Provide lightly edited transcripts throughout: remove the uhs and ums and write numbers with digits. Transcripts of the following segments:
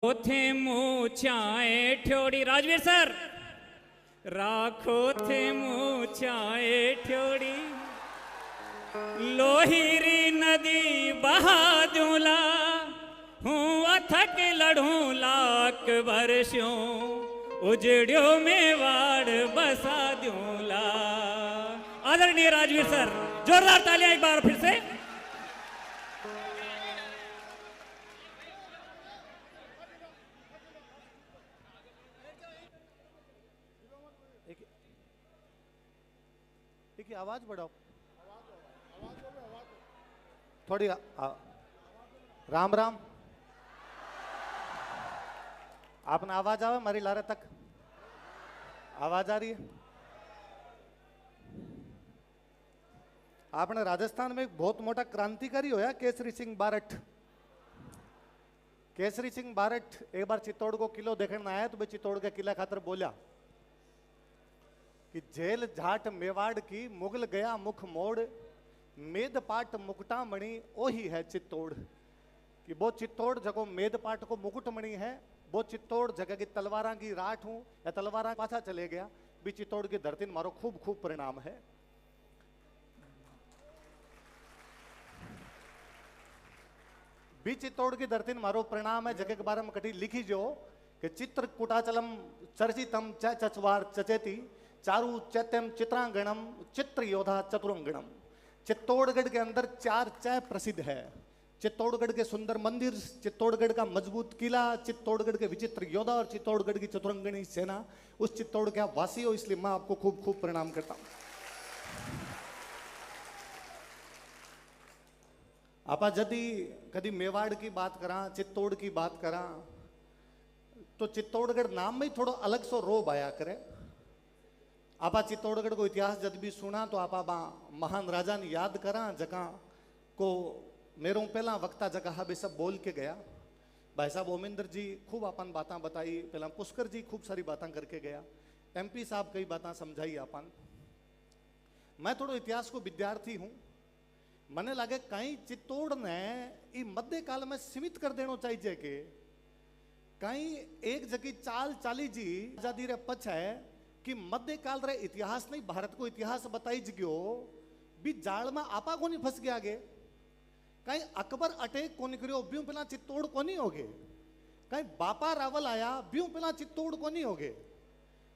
थे मूछाए ठोड़ी राजवीर सर राखो थे मूछाए ठोड़ी लोहिरी नदी बहा दूला हूँ अथक लड़ूं लाख वर्षों उजड़ियो मेवाड़ बसा दूला। आदरणीय राजवीर सर, जोरदार तालियां एक बार फिर से। देखिए आवाज बढ़ाओ थोड़ी। राम राम, आपने आवाज आवे मारी लारे तक आवाज आ रही है। आपने राजस्थान में एक बहुत मोटा क्रांतिकारी होया केसरी सिंह बारठ। केसरी सिंह बारठ एक बार चित्तौड़ को किलो देखने आया तो भाई चित्तौड़ के किला खातर बोला कि जेल झाट मेवाड़ की मुगल गया मुख मोड़ मेद पाट मुकुटामणि ओही है चित्तौड़। कि वो चित्तौड़ जगह मेद पाट को मुकुटमणि है, वो चित्तौड़ जगह की तलवारा की राठ हूं या तलवारा पाछा चले गया भी चित्तौड़ की धरती मारो खूब खूब परिणाम है। भी चित्तौड़ की धरती मारो परिणाम है जगह के बारे में कटी लिखी जो कि चित्र कुटाचलम चर्चितम चचवार चचेती चारु चैत्यम चित्रांगणम चित्र योधा चतुरंगणम। चित्तौड़गढ़ के अंदर चार चय प्रसिद्ध है। चित्तौड़गढ़ के सुंदर मंदिर, चित्तौड़गढ़ का मजबूत किला, चित्तौड़गढ़ के विचित्र योद्धा और चित्तौड़गढ़ की चतुरंगणी सेना। उस चित्तौड़ के आप वासी हो, इसलिए मैं आपको खूब खूब प्रणाम करता हूं। आप यदि कभी मेवाड़ की बात करा, चित्तौड़ की बात करा तो चित्तौड़गढ़ नाम में ही थोड़ा अलग सो रोब आया करे। आप चित्तौड़गढ़ को इतिहास जब भी सुना तो आप महान राजा ने याद करा जगह को मेरों पहला वक्ता जगह भी सब बोल के गया। भाई साहब ओमिंदर जी खूब अपन बातें बताई, पहला पुष्कर जी खूब सारी बातें करके गया, MP साहब कई बातें समझाई अपन। मैं थोड़ा इतिहास को विद्यार्थी हूं, मने लगे कहीं चित्तौड़ ने मध्य काल में सीमित कर देना चाहिए के कहीं एक जगह चाल चाली जी आजादी रे पछ है कि मध्य काल रे इतिहास नहीं भारत को इतिहास बताई जगो भी जाल में आपा को नहीं फंस गया आगे। कहीं अकबर अटैक को नहीं करियो ब्यू पहला चित्तौड़ को नहीं होगे। कहीं बापा रावल आया ब्यू पहला चित्तौड़ को नहीं होगे।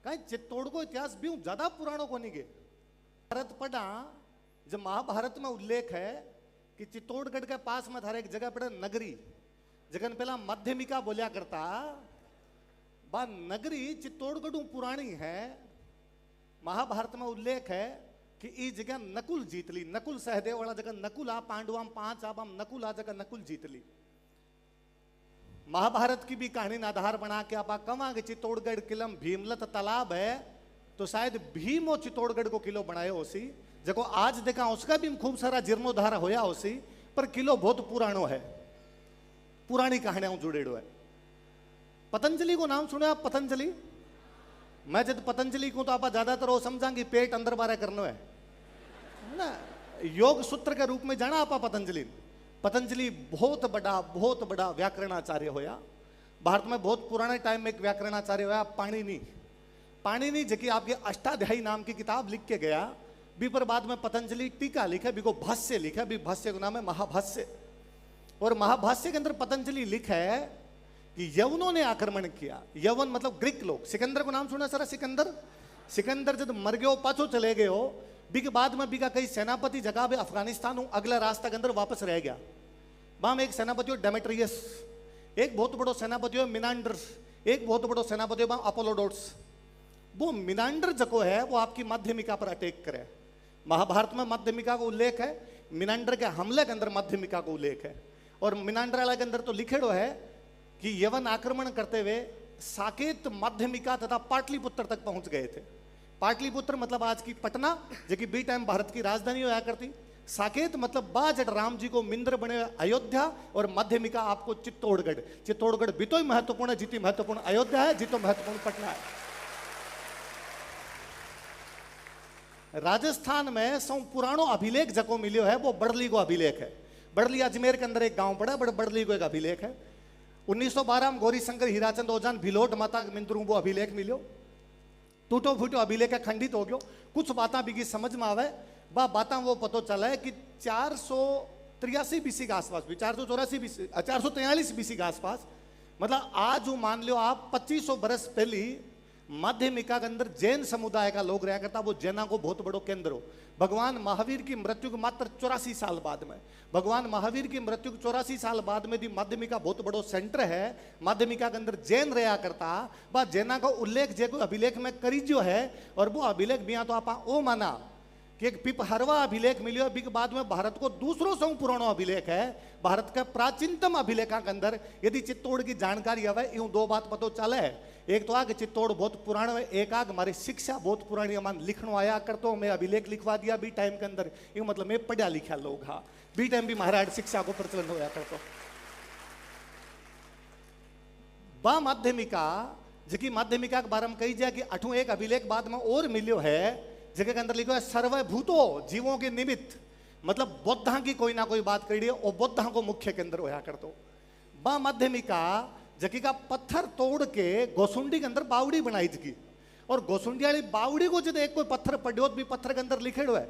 कहीं चित्तौड़ को इतिहास ब्यू ज्यादा पुराणों को नहीं गे। भारत पढ़ा जब महाभारत में उल्लेख है कि चित्तौड़गढ़ के पास में थारे एक जगह पड़े नगरी, जगन पहला माध्यमिका बोलिया करता बा नगरी चित्तौड़गढ़ पुरानी है। महाभारत में उल्लेख है कि ई जगह नकुल जीत ली, नकुल सहदेव वाला जगह नकुल आ पांडवाम 5 आबाम नकुल आ जगह नकुल जीत ली। महाभारत की भी कहानी ना आधार बना के आप कमा के चित्तौड़गढ़ किलम भीमलत तालाब है तो शायद भीम और चित्तौड़गढ़ को किलो बनाए उसी जको आज देखा उसका भी खूब सारा जीर्णोद्धार होया उसी पर किलो बहुत पुरानो है, पुरानी कहानियां जुड़ेड़ो है। पतंजलि को नाम सुने आप? पतंजलि, मैं जब पतंजलि को तो आप ज्यादातर वो समझांगे पेट अंदर बारे करना है ना, योग सूत्र के रूप में जाना आप पतंजलि। पतंजलि बहुत बड़ा व्याकरणाचार्य होया। भारत में बहुत पुराने टाइम में एक व्याकरणाचार्य होया पाणिनि। पाणिनि जबकि आपके अष्टाध्यायी नाम की किताब लिख के गया भी, पर बाद में पतंजलि टीका लिखा भी को भाष्य लिखा भी, भाष्य का नाम है महाभाष्य। और महाभाष्य के अंदर पतंजलि लिखा है कि यवनों ने आक्रमण किया। यवन मतलब ग्रीक लोग। सिकंदर को नाम सुना सर? सिकंदर जब मर गयो पाछो चले गए हो बी के बाद में बी का कई सेनापति जगह भी अफगानिस्तान हूं अगला रास्ता के अंदर वापस रह गया। वहां में एक सेनापति हो डेमेट्रियस, एक बहुत बड़ो सेनापति हो मिनांडर, एक बहुत बड़ो सेनापति हो अपोलोडोट्स। वो मिनांडर जको है वो आपकी माध्यमिका पर अटैक करे। महाभारत में माध्यमिका का उल्लेख है, मिनांडर के हमले के अंदर माध्यमिका का उल्लेख है। और मिनांडर वाला के अंदर तो लिखेड़ो है कि यवन आक्रमण करते हुए साकेत, माध्यमिका तथा पाटलिपुत्र तक पहुंच गए थे। पाटलिपुत्र मतलब आज की पटना जो कि बी टाइम भारत की राजधानी होया करती। साकेत मतलब बाजट राम जी को मिंद्र बने अयोध्या, और माध्यमिका आपको चित्तौड़गढ़। चित्तौड़गढ़ भी तो महत्वपूर्ण है, जितनी महत्वपूर्ण अयोध्या है जितो महत्वपूर्ण पटना है। राजस्थान में सौ पुरानो अभिलेख जको मिलियो है वो बड़ली को अभिलेख है। बड़ली अजमेर के अंदर एक गांव पड़ा, बड़ली को एक अभिलेख है। 1912 में गौरी शंकर हीराचंद ओजान भिलोट माता मिंद्रू वो अभिलेख मिलो, टूटो फूटो अभिलेख खंडित हो गयो। कुछ बात बिकी समझ में आवे, बा बात वो पतो चला कि 483 बीसी के आसपास भी 484 बीसी 443 बीसी के आसपास, मतलब आज मान लो आप 2500 बरस पहली माध्यमिका के अंदर जैन समुदाय का लोग रहा करता, वो जैना को बहुत बड़ो केंद्र हो। भगवान महावीर की मृत्यु के मात्र 84 साल बाद में, भगवान महावीर की मृत्यु के 84 साल बाद में दी माध्यमिका बहुत बड़ो सेंटर है। माध्यमिका के अंदर जैन रहा करता, बा जैना का उल्लेख जे को अभिलेख में करी जो है, और वो अभिलेख भी तो आप ओ माना कि एक पिपहरवा अभिलेख मिलियो, अभी के बाद में भारत को दूसरों से पुरानो अभिलेख है। भारत का प्राचीनतम अभिलेखा के अंदर यदि चित्तौड़ की जानकारी आवे, यूं दो बात पतो चले, एक तो आगे चित्तौड़ बहुत पुराना है, एक आग हमारी शिक्षा बहुत पुरानी, मान लिखनो आया करतो, मैं अभिलेख लिखवा दिया भी टाइम के अंदर, यूं मतलब मैं पढ़ा लिखा लोग, हाँ बी टाइम भी महाराज शिक्षा को प्रचलन होया करतो। बा माध्यमिका जबकि माध्यमिका के बारे में कही जाए कि अठू एक अभिलेख बाद में और मिलियो है, जगह के अंदर लिखो है सर्वभूतो जीवों के निमित्त, मतलब बौद्धा की कोई ना कोई बात करी है, और बौद्धा को मुख्य केंद्र होया कर दो। बा माध्यमिका जकी का पत्थर तोड़ के गोसुंडी के अंदर बावड़ी बनाई थी, और गोसुंडी वाली बावड़ी को जब एक कोई पत्थर पड़ियो भी पत्थर के अंदर लिखे हुए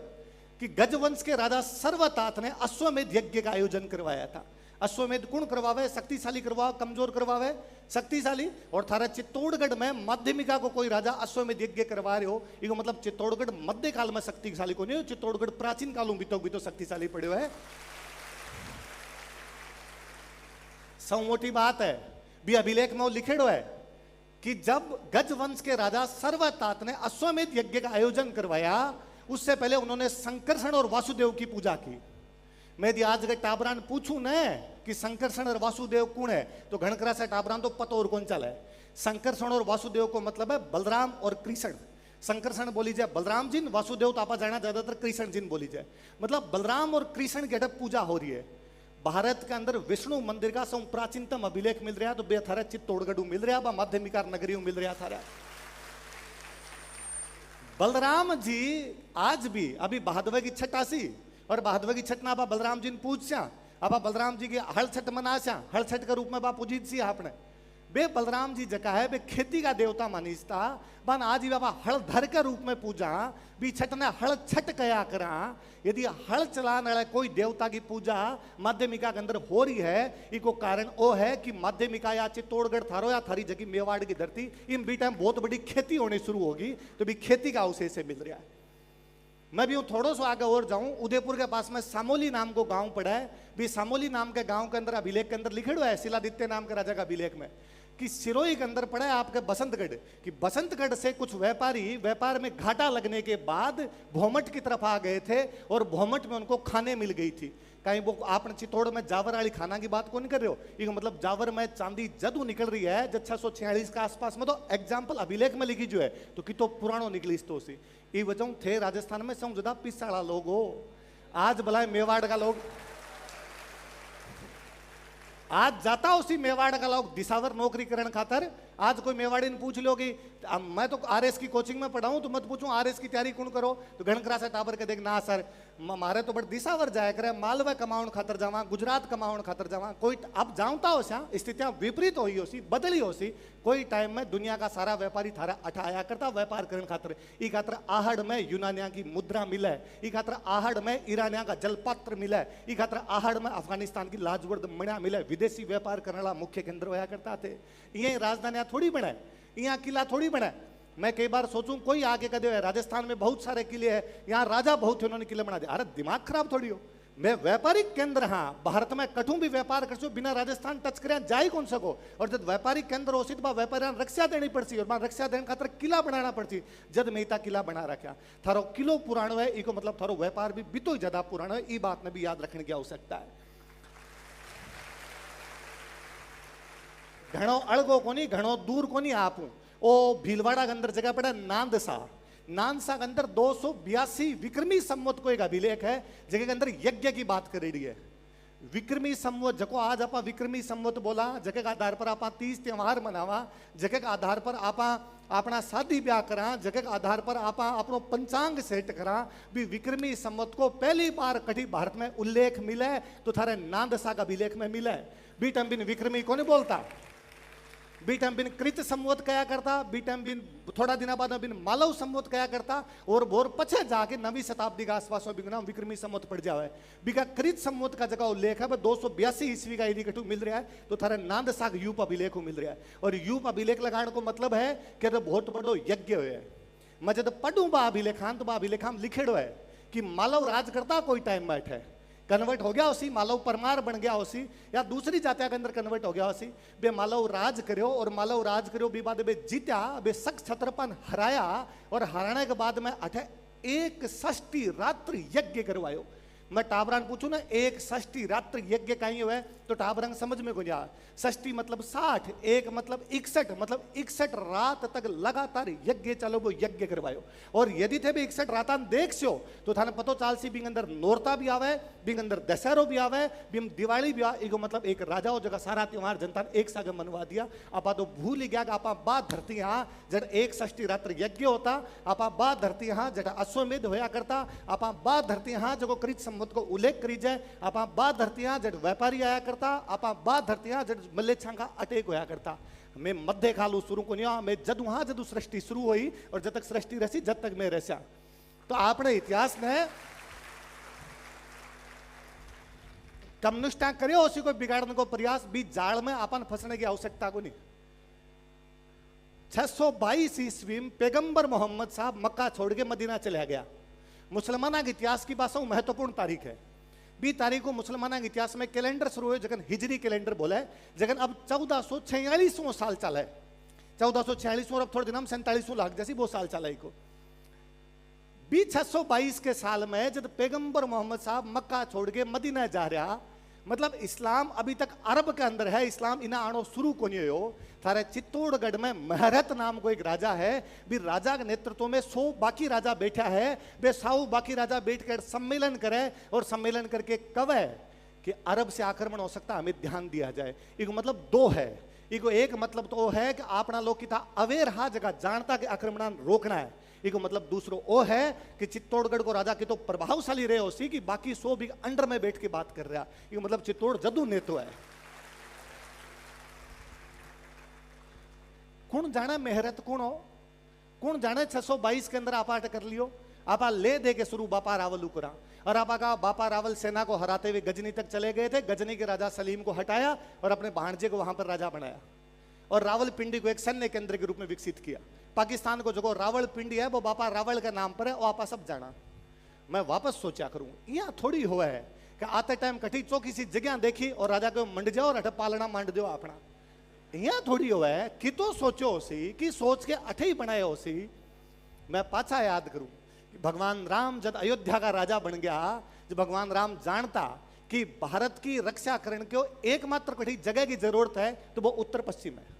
कि गजवंश के राजा सर्वतात ने अश्वमेध यज्ञ का आयोजन करवाया था। अश्वमेध कौन करवावे? शक्तिशाली करवावे, कमजोर करवावे? शक्तिशाली। और थारा चित्तौड़गढ़ में माध्यमिका को कोई राजा अश्वमेध यज्ञ करवा रहे हो, इसको मतलब चित्तौड़गढ़ मध्य काल में शक्तिशाली को नहीं हो, चित्तौड़गढ़ प्राचीन कालों भी तो शक्तिशाली पड़े है। सौ मोटी बात है भी अभिलेख में वो लिखे है कि जब गजवंश के राजा सर्वतात ने अश्वमेध यज्ञ का आयोजन करवाया, उससे पहले उन्होंने संकर्षण और वासुदेव की पूजा की। मैं यदि आज के टाबरान पूछूं न कि संकर्षण और वासुदेव कौन है, तो घणकरा से टाबरान तो पतो और कौन चला है। संकर्षण और वासुदेव को मतलब है बलराम और कृष्ण। संकर्षण बोली जाए बलराम जी, वासुदेव तो आप जाना ज्यादातर कृष्ण जी बोली जाए, मतलब बलराम और कृष्ण की अटक पूजा हो रही है। भारत के अंदर विष्णु मंदिर का सब प्राचीनतम अभिलेख मिल रहा, तो बेथारा चित्तौड़गढ़ मिल रहा, माध्यमिका नगरी मिल रहा था। बलराम जी आज भी अभी बहादवे की छठ आसी, और बहादवे की छठ ना आप बलराम जी ने पूछ आप बलराम जी की हल छठ मना हल छठ के रूप में बा पूजित सी आपने बे बलराम जी जका है बे खेती का देवता मानीसता बन आज ही बाबा हल धर के रूप में पूजा भी छठ ने हल छठ कया करा। यदि हल चलाने वाला कोई देवता की पूजा माध्यमिका के अंदर हो रही है, इसको कारण वो है कि माध्यमिका या चित्तौड़गढ़ थारो या थारी जगह मेवाड़ की धरती इन भी टाइम बहुत बड़ी खेती होनी शुरू होगी, तो भी खेती का अवशेष से मिल रहा है। मैं भी थोड़ा सा आगे और जाऊं, उदयपुर के पास में सामोली नाम को गांव पड़ा है, भी सामोली नाम के गांव के अंदर अभिलेख के अंदर लिखे हुआ है शिलादित्य नाम के राजा का अभिलेख में कि सिरोही के अंदर पड़ा है आपके बसंतगढ़, कि बसंतगढ़ से कुछ व्यापारी व्यापार में घाटा लगने के बाद भोमट की तरफ आ गए थे, और भोमट में उनको खाने मिल गई थी। कहीं वो आपने चित्तौड़ में जावर वाली खाना की बात को नहीं कर रहे हो, ये मतलब जावर में चांदी जदू निकल रही है जब 646 के आसपास में, तो एग्जाम्पल अभिलेख में लिखी जो है तो कि तो पुरानो निकली इस तो सी ये वजह थे राजस्थान में सब ज्यादा पिसाड़ा लोग हो। आज भला मेवाड़ का लोग आज जाता उसी मेवाड़ का लोग दिसावर नौकरी करने खातर। आज कोई मेवाड़ी ने पूछ लो कि मैं तो आरएस की कोचिंग में पढ़ा हूं, तो मत पूछूं आरएस की तैयारी कौन करो, तो घणकरा से टाबर के देख ना सर मारे तो बड़ दिसावर जाया करे, मालवा कमाउन खातर जावा, गुजरात कमाउन खातर जावा। कोई अब जाऊता हो स्थितियां विपरीत हुई हो सी, बदली हो सी। कोई टाइम में दुनिया का सारा व्यापारी थारा अठाया करता व्यापार करने खातर। ई खातर आहड़ में यूनानिया की मुद्रा मिले, ई खातर आहड़ में ईरानिया का जलपात्र मिले, ई खातर आहड़ में अफगानिस्तान की लाजवर्द मणिया मिले। विदेशी व्यापार करने वाला मुख्य केंद्र होया करता थे। ये राजधानी थोड़ी बने, यहाँ किला थोड़ी बने। मैं कई बार सोचूं कोई आगे कदे है, राजस्थान में बहुत सारे किले हैं, यहाँ राजा बहुत थे उन्होंने किले बना दिया। अरे दिमाग खराब थोड़ी हो, मैं व्यापारिक केंद्र हाँ भारत में कठू भी व्यापार कर बिना राजस्थान टच कर जा ही कौन सको। और जब व्यापारिक केंद्र हो तो व्यापारी रक्षा देनी पड़ती, और रक्षा देने खातर किला बनाना पड़ती। जद मेहता किला बना रखा थारो किलो पुरानो है, इको मतलब थारो व्यापार भी तो ज्यादा पुरानो है। ये बात में भी याद रखने की आवश्यकता है। घणो अड़गो कोनी, घणो दूर कोनी आपू ओ भीलवाड़ा के अंदर जगह पड़ा नांदसा। नानसा के अंदर 282 विक्रमी संवत को एक अभिलेख है, जगह के अंदर यज्ञ की बात कर रही है। विक्रमी संवत जको आज आप विक्रमी संवत बोला, जके आधार पर आप 30 त्योहार मनावा, जके आधार पर आप अपना शादी ब्याह करा, जके आधार पर आप अपनो पंचांग सेट करा, भी विक्रमी संवत को पहली बार कभी भारत में उल्लेख मिले तो थारे नांदसा का अभिलेख में मिले। बीटम बिन विक्रमी को नहीं बोलता, बीटम बिन कृत संवत कया करता, बीटम बिन थोड़ा दिन बाद बिन मालव संवत कया करता, और बोर पछे जाके 9वीं शताब्दी का आसपास में नाम विक्रमी संवत पड़ जावे। बिका कृत संवत का जगह उल्लेख है 282 ईस्वी का यदि कटू मिल रहा है तो थारे नांद साग यूप अभिलेख मिल रहा है। और यूप अभिलेख लगाने को मतलब है कि बहुत बड़ो यज्ञ हुए। मैं जब पढ़ू बा अभिलेखान तो बा अभिलेखान लिखेड़ो है कि मालव राज करता कोई टाइम बैठे कन्वर्ट हो गया उसी, मालव परमार बन गया उसी, या दूसरी जातिया के अंदर कन्वर्ट हो गया उसी, बे मालव राज करो, और मालव राज करो बे बाद बे जीत्या, बे सख छत्रपन हराया, और हराने के बाद में अठे एक षष्ठी रात्रि यज्ञ करवायो। मैं टाबरान पूछू ना एक षष्ठी रात्रि यज्ञ कहीं हुए तो टाबरंग समझ में को जा। षष्ठी मतलब 60, एक मतलब 61, मतलब 61 रात तक लगातार यज्ञ चलो वो यज्ञ करवायो। और यदि थे भी 61 रात देख सो तो थाने पतो चाल सी बिंग अंदर नोरता भी आवे, बिंग अंदर दशहरो भी आवे, बिंग दिवाली भी आवे। इको मतलब एक राजा हो जगह सारा त्योहार जनता एक साथ मनवा दिया। आपा तो भूल ही गया कि आपा बात धरती यहाँ जब एक षष्ठी रात्रि यज्ञ होता, आपा बात धरती यहाँ जब अश्वमेध होया करता, आपा बात धरती यहाँ जो कृत संवत को उल्लेख करी जाए, आपा बात धरती यहाँ जब व्यापारी आया करता, आपा बात धरती यहाँ जब मल्लेच्छा का अटैक होया करता। मैं मध्य खालू शुरू को नहीं, मैं जदू हाँ जदू सृष्टि शुरू हुई और जब तक सृष्टि रसी जब तक मैं रसा। तो आपने इतिहास में कम्युनिस्टा करे उसी को बिगाड़ने को प्रयास, बीच जाल में अपन फंसने की आवश्यकता को नहीं। 622 ईस्वी में पैगंबर मोहम्मद साहब मक्का छोड़ के मदीना चला गया। मुसलमाना के इतिहास की बात महत्वपूर्ण तारीख है। 20 तारीख को मुसलमाना के इतिहास में कैलेंडर शुरू हुए, जगन हिजरी कैलेंडर बोला है, जगन अब 1446 साल चला है। 1446 और अब थोड़े दिन हम 47 लाख जैसी वो साल चला है को। 622 के साल में जब पैगंबर मोहम्मद साहब मक्का छोड़ के मदीना जा रहा, मतलब इस्लाम अभी तक अरब के अंदर है, इस्लाम इना आनो शुरू को नहीं हो। थारे चित्तौड़गढ़ में महरत नाम को एक राजा है, भी राजा के नेतृत्व में 100 बाकी राजा बैठा है, वे 100 बाकी राजा बैठकर सम्मेलन करे और सम्मेलन करके कवे कि अरब से आक्रमण हो सकता, हमें ध्यान दिया जाए। एक मतलब दो है, एक मतलब तो है कि अपना लोग की था अवेयर हा जगह जानता कि आक्रमण रोकना है। एक मतलब दूसरो वो है कि चित्तौड़गढ़ को राजा की तो प्रभावशाली रहे उसी की बाकी 100 भी अंडर में बैठ के बात कर रहा। ये मतलब चित्तौड़ जदू नेतो है। कौन जाने मेहरत कौन हो, कौन जाने 622 के अंदर आपा कर लियो, आपा ले दे के शुरू बापा रावल करा। और आपा का बापा रावल सेना को हराते हुए गजनी तक चले गए थे, गजनी के राजा सलीम को हटाया और अपने भांजे को वहां पर राजा बनाया और रावलपिंडी को एक सैन्य केंद्र के रूप में विकसित किया। पाकिस्तान को जो रावलपिंडी है वो बापा रावल के नाम पर है, वो आपा सब जाना। मैं वापस सोचा करूं, यहाँ थोड़ी हुआ है कि आते टाइम कठी चौकी सी जगह देखी और राजा को मंड जाओ और अठ पालना मांड दो अपना। यहाँ थोड़ी हुआ है कि तो सोचो उसी कि सोच के अठे ही बनाए उसी। मैं पाछा याद करूं कि भगवान राम जब अयोध्या का राजा बन गया, जब भगवान राम जानता कि भारत की रक्षा करने को एकमात्र कठी जगह की जरूरत है तो वो उत्तर पश्चिम है।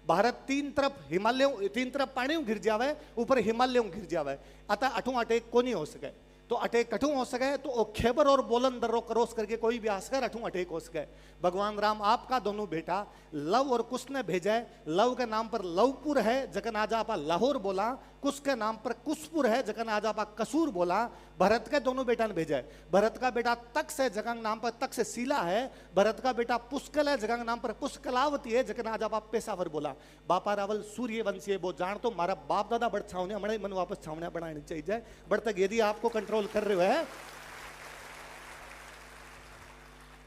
भारत तीन तरफ पानी घिर जावे, ऊपर हिमालयों घिर जावे, अतः अठू अटैक को नहीं हो सके। तो अटैक कठू हो सके तो खेबर और बोलन दर्रो क्रॉस करके कोई भी आसकर अठू अटैक हो सके। भगवान राम आपका दोनों बेटा लव और कुश ने भेजा है। लव के नाम पर लवपुर है, जगन आज आपा लाहौर बोला। कुश के नाम पर कुशपुर है, जगन आज आपा कसूर बोला। भरत के दोनों बेटा ने भेजा है। भरत का बेटा तक्ष है, जगन नाम पर तक्षशिला है। भरत का बेटा पुष्कल है, जगन नाम पर पुष्कलावती है, जगन आज आपा पेशावर बोला। बापा रावल सूर्यवंशी है, वो जान तो मारा बाप दादा बड़ छावने हमारे मन वापस छावने बनानी चाहिए बड़ तक यदि आपको कंट्रोल कर रहे हो है।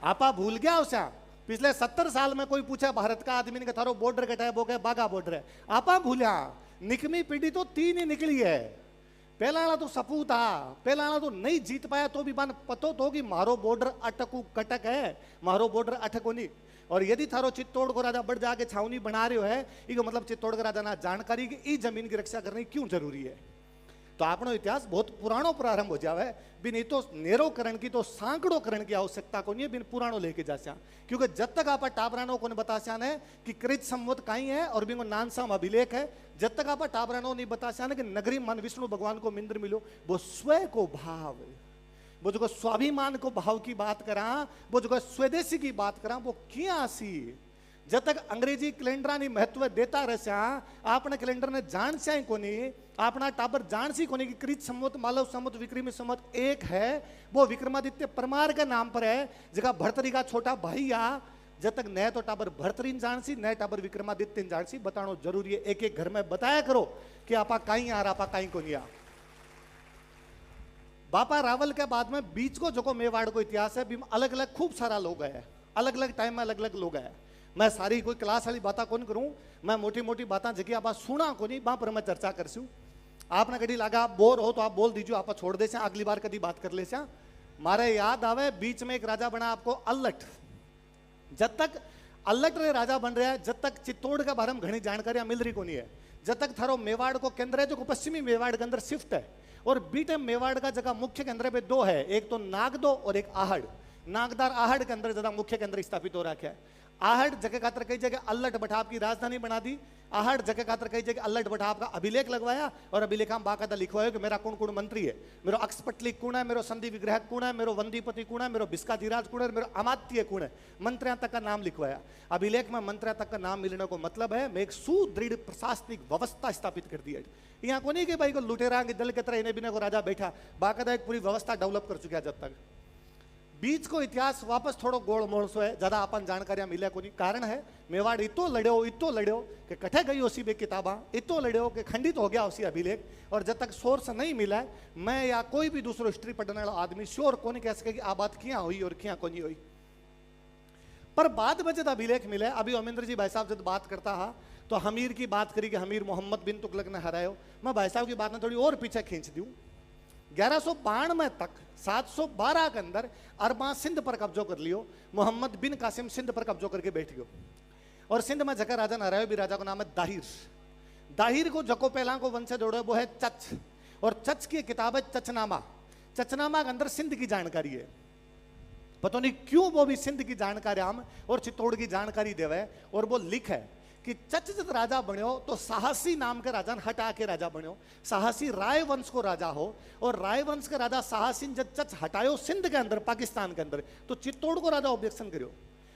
आपा भूल गया उसे पिछले 70 साल में कोई पूछा भारत का आदमी ने थारो बॉर्डर कटा है, वो कहे बागा बॉर्डर है। आपा भूलिया निकमी पीढ़ी तो 3 ही निकली है। पहला तो सपूत था, पहला तो नहीं जीत पाया तो भी बन पतो तो कि मारो बॉर्डर अटकू कटक है, मारो बॉर्डर अटको नहीं। और यदि थारो चित्तौड़ को राजा बढ़ जाके छावनी बना रहे हो है, इसका मतलब चित्तौड़ का राजा ना जानकारी की इस जमीन की रक्षा करनी क्यों जरूरी है। तो आपनो इतिहास बहुत पुरानो प्रारंभ हो जावे, बिन तो नेरो करण की तो सांकड़ो करण की आवश्यकता को नहीं है, बिन पुरानो लेके जास्या। क्योंकि जब तक आप टाबरानो को बतास्या ने कि कृत संवत कहीं है और बिंगो नानसाम अभिलेख है, जब तक आप टाबरानो नहीं बतास्या ने कि नगरी मन विष्णु भगवान को मिंद्र मिलो, वो स्वयं को भाव वो जो स्वाभिमान को भाव की बात करा, वो जो स्वदेशी की बात करा, वो किया सी जब तक अंग्रेजी कैलेंडर ने महत्व देता रहा, आपने कैलेंडर ने जान से कोनी, अपना टाबर जान सी कोनी कि कृत संवत, मालव संवत, विक्रमी संवत एक है, वो विक्रमादित्य परमार के नाम पर है, जगह भर्तरी का छोटा भाई आ, जब तक नए तो टाबर भर्तरीन जान सी, नए टाबर विक्रमादित्य जान सी, बताना जरूरी है। एक एक घर में बताया करो कि आपा कहीं आ रहा, आपा कहीं को नहीं आ। बापा रावल के बाद में बीच को जो मेवाड़ को इतिहास है, अलग अलग खूब सारा लोग है, अलग अलग टाइम में अलग अलग लोग है। मैं सारी कोई क्लास वाली बातें कौन करूं, मैं मोटी मोटी बातें जगह आप सुना को नहीं, वहां पर मैं चर्चा करसूं। आपने कभी लगा बोर हो तो आप बोल दीजिए, आप छोड़ दे, अगली बार कभी बात कर ले। मारे याद आवे बीच में एक राजा बना आपको अल्लट, जब तक अल्लट रे राजा बन रहा है, जब तक चित्तौड़ के बारे में घनी जानकारियां मिल रही को नहीं है, जब तक थारो मेवाड़ को केंद्र है, जो पश्चिमी मेवाड़ के अंदर शिफ्ट है, और बीटे मेवाड़ का जगह मुख्य केंद्र पे दो है, एक तो नागदो और एक आहड़। नागदार आहड़ के अंदर ज्यादा मुख्य केंद्र स्थापित हो रखा है। आहड़ जगह खातर कई जगह अल्लट बठाव की राजधानी बना दी, आहड़ जगह खातर कई जगह अल्लट बठाव का अभिलेख लगवाया, और अभिलेख में बाकायदा लिखवाया कि मेरा कौन कौन मंत्री है, मेरो अक्षपटली कौन है, मेरो संधि विग्रह कौन है, मेरो वंदीपति कौन है, मेरो भिस्काधिराज कौन है, मेरो अमात्य कौन है, मंत्रियों तक का नाम लिखवाया। अभिलेख में मंत्रियों तक का नाम मिलने को मतलब है मैं एक सुदृढ़ प्रशासनिक व्यवस्था स्थापित कर दी है। यहाँ को नहीं कि भाई को लुटेरा के दल के तरह इन्हें बिना को राजा बैठा, बाकायदा एक पूरी व्यवस्था डेवलप कर चुका है। जब तक बीच को इतिहास वापस थोड़ो गोल मोड़ सो है, ज्यादा अपन जानकारियां मिले को नहीं। कारण है मेवाड़ इतो लड़ो कि कठे गई उसी बे किताबा, इतो लड़ो कि खंडित हो गया उसी अभिलेख, और जब तक सोर्स नहीं मिला है, मैं या कोई भी दूसरो हिस्ट्री पढ़ने वाला आदमी श्योर को नहीं कह सके कि आ बात क्या हुई और क्या को नहीं हुई। पर बाद में जब अभिलेख मिले, अभी अमेंद्र जी भाई साहब जब बात करता है तो हमीर की बात करी कि हमीर मोहम्मद बिन तुगलक ने हरायो, मैं भाई साहब की बात में थोड़ी और पीछे खींच दूं। 1192 तक 712 के अंदर अरबा सिंध पर कब्जो कर लियो, मोहम्मद बिन कासिम सिंध पर कब्जो करके बैठ गयो, और सिंध में जगह राजा न रहे भी, राजा का नाम है दाहिर। दाहिर को जको पहला को वंश जोड़े वो है चच, और चच की किताब है चचनामा। चचनामा के अंदर सिंध की जानकारी है, पता नहीं क्यों वो भी सिंध की जानकारी आम और चित्तौड़ की जानकारी देवे, और वो लिख है कि चच जब राजा बन्यो तो साहसी नाम के राजा हटा के राजा बन्यो, साहसी राय वंश को राजा हो, और राय वंश के राजा साहसी जब चच हटायो सिंध के अंदर पाकिस्तान के अंदर, तो चित्तौड़ को राजा ऑब्जेक्शन करियो,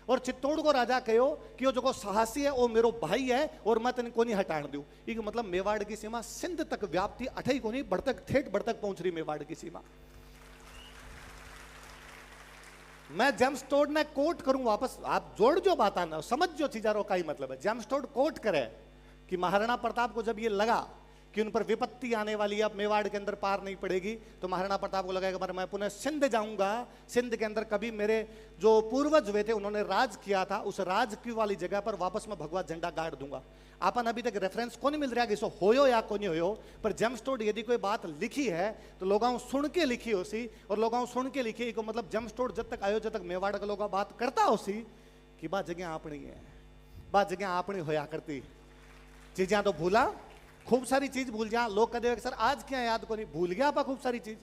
और चित्तौड़ को राजा कहो कि वो जो साहसी है वो मेरो भाई है और मैं तेन को नहीं हटाण दूं। ये मतलब मेवाड़ की सीमा सिंध तक व्याप्ति अठई को नहीं बढ़तक ठेठ बढ़तक पहुंच रही मेवाड़ की सीमा। मैं जेम्स टोड ने कोट करूं वापस, आप जोड़ जो बात आना समझ जो चीजारों का ही मतलब है। जेम्स टोड कोट करे कि महाराणा प्रताप को जब ये लगा कि उन पर विपत्ति आने वाली है, अब मेवाड़ के अंदर पार नहीं पड़ेगी, तो महाराणा प्रताप को लगा कि मैं पुनः सिंध जाऊंगा, सिंध के अंदर कभी मेरे जो पूर्वज हुए थे उन्होंने राज किया था, उस राज की वाली जगह पर वापस मैं भगवा झंडा गाड़ दूंगा। अपन अभी तक रेफरेंस को नहीं मिल रहा कि इसो होयो या को नहीं होयो, पर जेम्स टोड यदि कोई बात लिखी है तो लोगों सुन के लिखी होसी, और लोगों सुन के लिखी को मतलब जेम्स टोड जब तक आयो जब तक मेवाड़ के लोग बात करता होसी कि बात जगह अपनी है, बात जगह अपनी होया करती चीजें तो भूला, खूब सारी चीज भूल जा। लोग कहते हैं सर आज क्या याद को नहीं, भूल गया आपा खूब सारी चीज।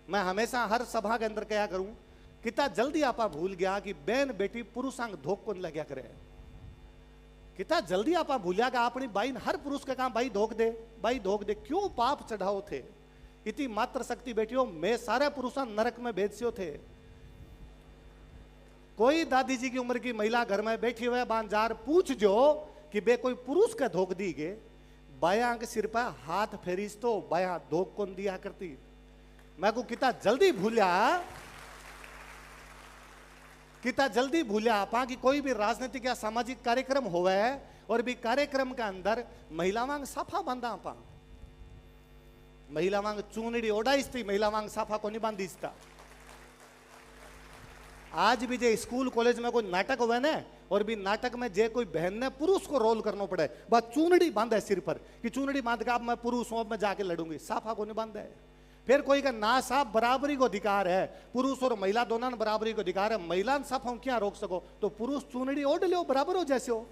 मैं हमेशा हर सभा के अंदर क्या करूं, कितना जल्दी आपा भूल गया कि बहन बेटी पुरुषांग धोख को लग्या करे, कितना जल्दी आपा भूलिया कि अपनी बाई हर पुरुष का काम भाई धोख दे, भाई धोख दे, क्यों पाप चढ़ाओ थे, इतनी मात्र शक्ति बेटियों मैं सारे पुरुषा नरक में भेजो थे। कोई दादी जी की उम्र की महिला घर में बैठी हुए बांजार पूछ जो कि बे कोई पुरुष का धोख दी गे, बाया के सिर पर हाथ फेरीस तो बाया धोख कौन दिया करती। मैं को कितना जल्दी भूलिया, कितना जल्दी भूलिया आपा कि कोई भी राजनीतिक या सामाजिक कार्यक्रम होवे और भी कार्यक्रम के अंदर महिला वांग साफा बांधा आपा, महिला वांग चूनड़ी ओढ़ाईस थी, महिला वांग साफा को नहीं बांधीस था। आज भी जे स्कूल कॉलेज में कोई नाटक हुए ना, और भी नाटक में जे कोई बहन ने पुरुष को रोल करना पड़े, बस चूनड़ी बांधा है सिर पर कि चूनड़ी बांध के अब मैं पुरुष हूं, अब मैं जाके लड़ूंगी, साफा को नहीं बांधा है। फिर कोई का ना साफ बराबरी को अधिकार है, पुरुष और महिला दोनों ने बराबरी को अधिकार है, महिला साफ हम क्या रोक सको, तो पुरुष चूनड़ी ओढ़ लो बराबर हो जैसे हो।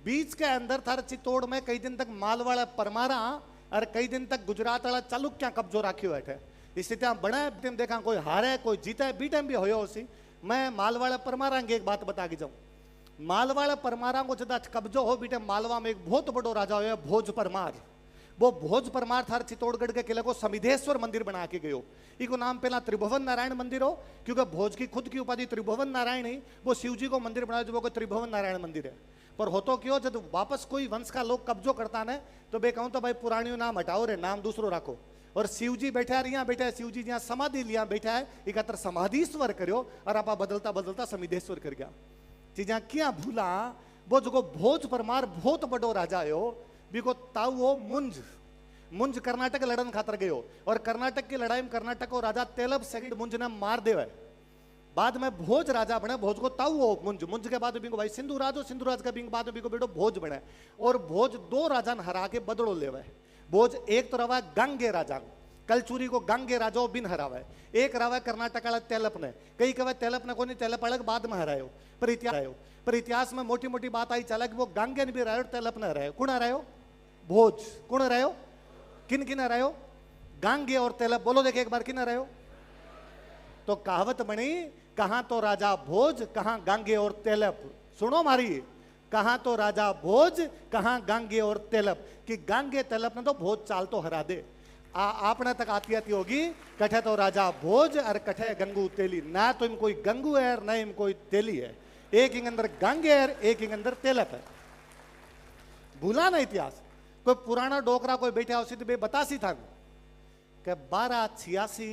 बीच के अंदर थार चित्तौड़ में कई दिन तक मालवाड़ा परमारा और कई दिन तक गुजरात वाला चालुक्या कब्जो राखी बैठे। स्थिति बड़ा टाइम देखा कोई हारे कोई जीता है, बी टाइम भी होयो उसी। मैं मालवाड़ा परमारा की एक बात बता के जाऊं, मालवाड़ परमारा को जदा कब्जो हो बीटे मालवा में एक बहुत बड़ो राजा हो भोज परमार। वो भोज परमार थार चित्तौड़गढ़ के किले को समिधेश्वर मंदिर बना के गयो। इको नाम पहला त्रिभुवन नारायण मंदिर हो, क्योंकि भोज की खुद की उपाधि त्रिभुवन नारायण ही, वो शिव जी को मंदिर बनाया जो वो त्रिभुवन नारायण मंदिर है। पर हो तो क्यों जब वापस कोई वंश का लोग कब्जो करता ने तो बे कहूं तो भाई पुरानियों नाम हटाओ रे, नाम दूसरो रखो। और शिव जी बैठा है यहाँ बैठा है, शिव जी जहाँ समाधि लिया बैठा है इकत्र समाधीश्वर करो और आप बदलता बदलता समिधेश्वर कर गया चीजा क्या भूला। वो जो भोज परमार बहुत बड़ो राजा हो बिको ताऊ वो मुंज कर्नाटक लड़न खातर गयो और कर्नाटक की लड़ाई में कर्नाटक को राजा तेलब सेकंड मुंज ने मार देवे। बाद में भोज राजा बने, भोज को ताऊ हो मुंज के बाद बिको भाई सिंधु राज हो, सिंधु राज का बिंग बाद बिको बेटो भोज बने और भोज दो राजा हरा के बदलो लेवे। भोज एक तो रवा गंगे राजा, कलचूरी को गंगे राजा बिन हरावे, एक रवा कर्नाटक वाला तेलप ने, कई कहे तेलप ने को नहीं तेलप अलग बाद में हरायो। पर इतिहास में मोटी मोटी बात आई चला कि वो गंगे ने भी हरायो तेलप ने हरायो। कौन हरायो? भोज। कौन हरायो? किन किन हरायो? गंगे और तेलप। बोलो देखे एक बार किन हरायो? तो कहावत बनी कहां तो राजा भोज कहां गंगे और तेलप। सुनो मारी, कहां तो राजा भोज कहां गंगे और तेलप, कि गंगे तेलप ने तो भोज चाल तो हरा दे। आपने तक आती आती होगी कठे तो राजा भोज और कठे गंगू तेली, ना तो इम कोई गंगू है ना इम कोई तेली है, एक इंग अंदर गंगे है एक इंग अंदर तेलप है। भूला ना इतिहास। कोई पुराना डोकरा कोई बैठा उसी तो बे बतासी था कि 1286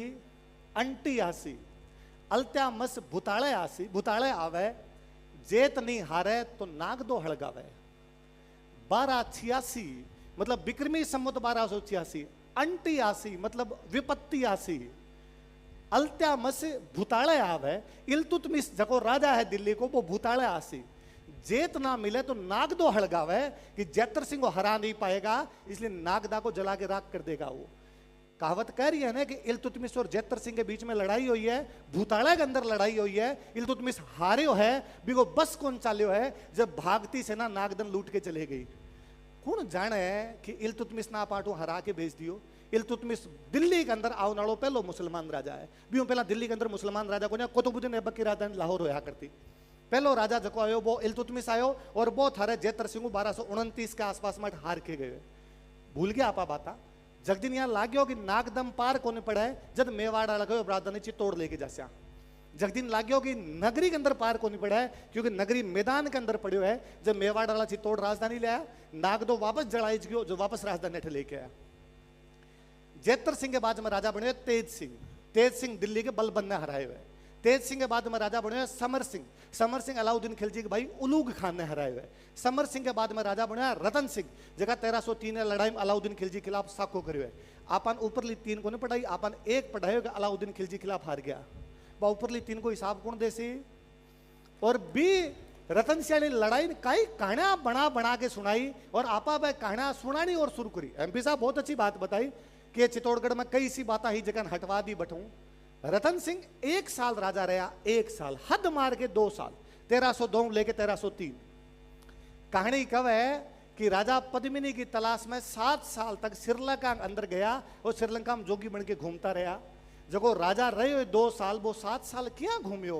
88 अलत्या मस भूताले आवे जेत नहीं हारे तो नाग दो हड़गावे। 1286 मतलब विक्रमी संवत 1286, 88 मतलब विपत्ति आसी, अलत्या मस भूताले आवे। इल्तुतमिश जको राजा है दिल्ली को वो भूताले आसी, जेत ना मिले तो नाग दो हड़गावे कि जैतर सिंह को हरा नहीं पाएगा इसलिए नागदा को जला के राख कर देगा। वो कहावत कह रही है ना कि इल्तुतमिश और जैतर सिंह के बीच में लड़ाई हुई है, भूताड़ा के अंदर लड़ाई हुई है, इल्तुतमिश हारे है बिगो बस कौन चाल्यो है जब भागती सेना नागदन लूट के चले गई। कौन जाने कि इल्तुतमिश ना पाटू हरा के भेज दियो। इल्तुतमिश दिल्ली के अंदर आओ नाड़ो पहलो मुसलमान राजा है, भी पहला दिल्ली के अंदर मुसलमान राजा को कुतुबुद्दीन ऐबक की राजधानी लाहौर होया करती। पहलो राजा जको आयो वो इल्तुतमिश आयो और वो थारे जैतर सिंह 1229 के आसपास में हार के गए। भूल गया आपा बाता। जगदिन यहाँ लाग्यो कि नागदम पार कोने पड़ा है जब मेवाड़ा लगो राजधानी चित्तौड़ लेके जास्या। जगदिन लाग्यो कि नगरी के अंदर पार कोनी पड़ा है क्योंकि नगरी मैदान के अंदर पड़ो है। जब मेवाड़ा वाला चित्तौड़ राजधानी ले आया नागदो वापस जड़ाई गयो जो वापस राजधानी ठे लेके आया। जैतर सिंह के बाद में राजा बने तेज सिंह दिल्ली के बलबन ने हराए हुए। तेज सिंह के बाद में राजा बने समर सिंह अलाउद्दीन खिलजी के भाई उलूग खान ने हराए हुए। समर सिंह के बाद में राजा बने रतन सिंह, जगह 1303 लड़ाई में अलाउद्दीन खिलजी खिलाफ साको करियो है। आपन ऊपरली 3 को नहीं पढ़ाई, आपन एक पढ़ायो कि अलाउद्दीन खिलजी खिलाफ हार गया। वह ऊपरली 3 को हिसाब कौन देसी। और बी रतन सिंह ने लड़ाई कई कहानियां बना के सुनाई और आपा वह कहानियां सुनानी और शुरू करी। एमपी साहब बहुत अच्छी बात बताई कि चित्तौड़गढ़ में कई सी बात ही जगह हटवा दी बठूं। रतन सिंह 1 साल राजा रहा, 1 साल हद मार के 2 साल 1302 लेके 1303। कहानी कब है कि राजा पद्मिनी की तलाश में 7 साल तक श्रीलंका अंदर गया और श्रीलंका में जोगी बन के घूमता रहा। जब राजा रहे 2 साल वो 7 साल क्या घूमियो।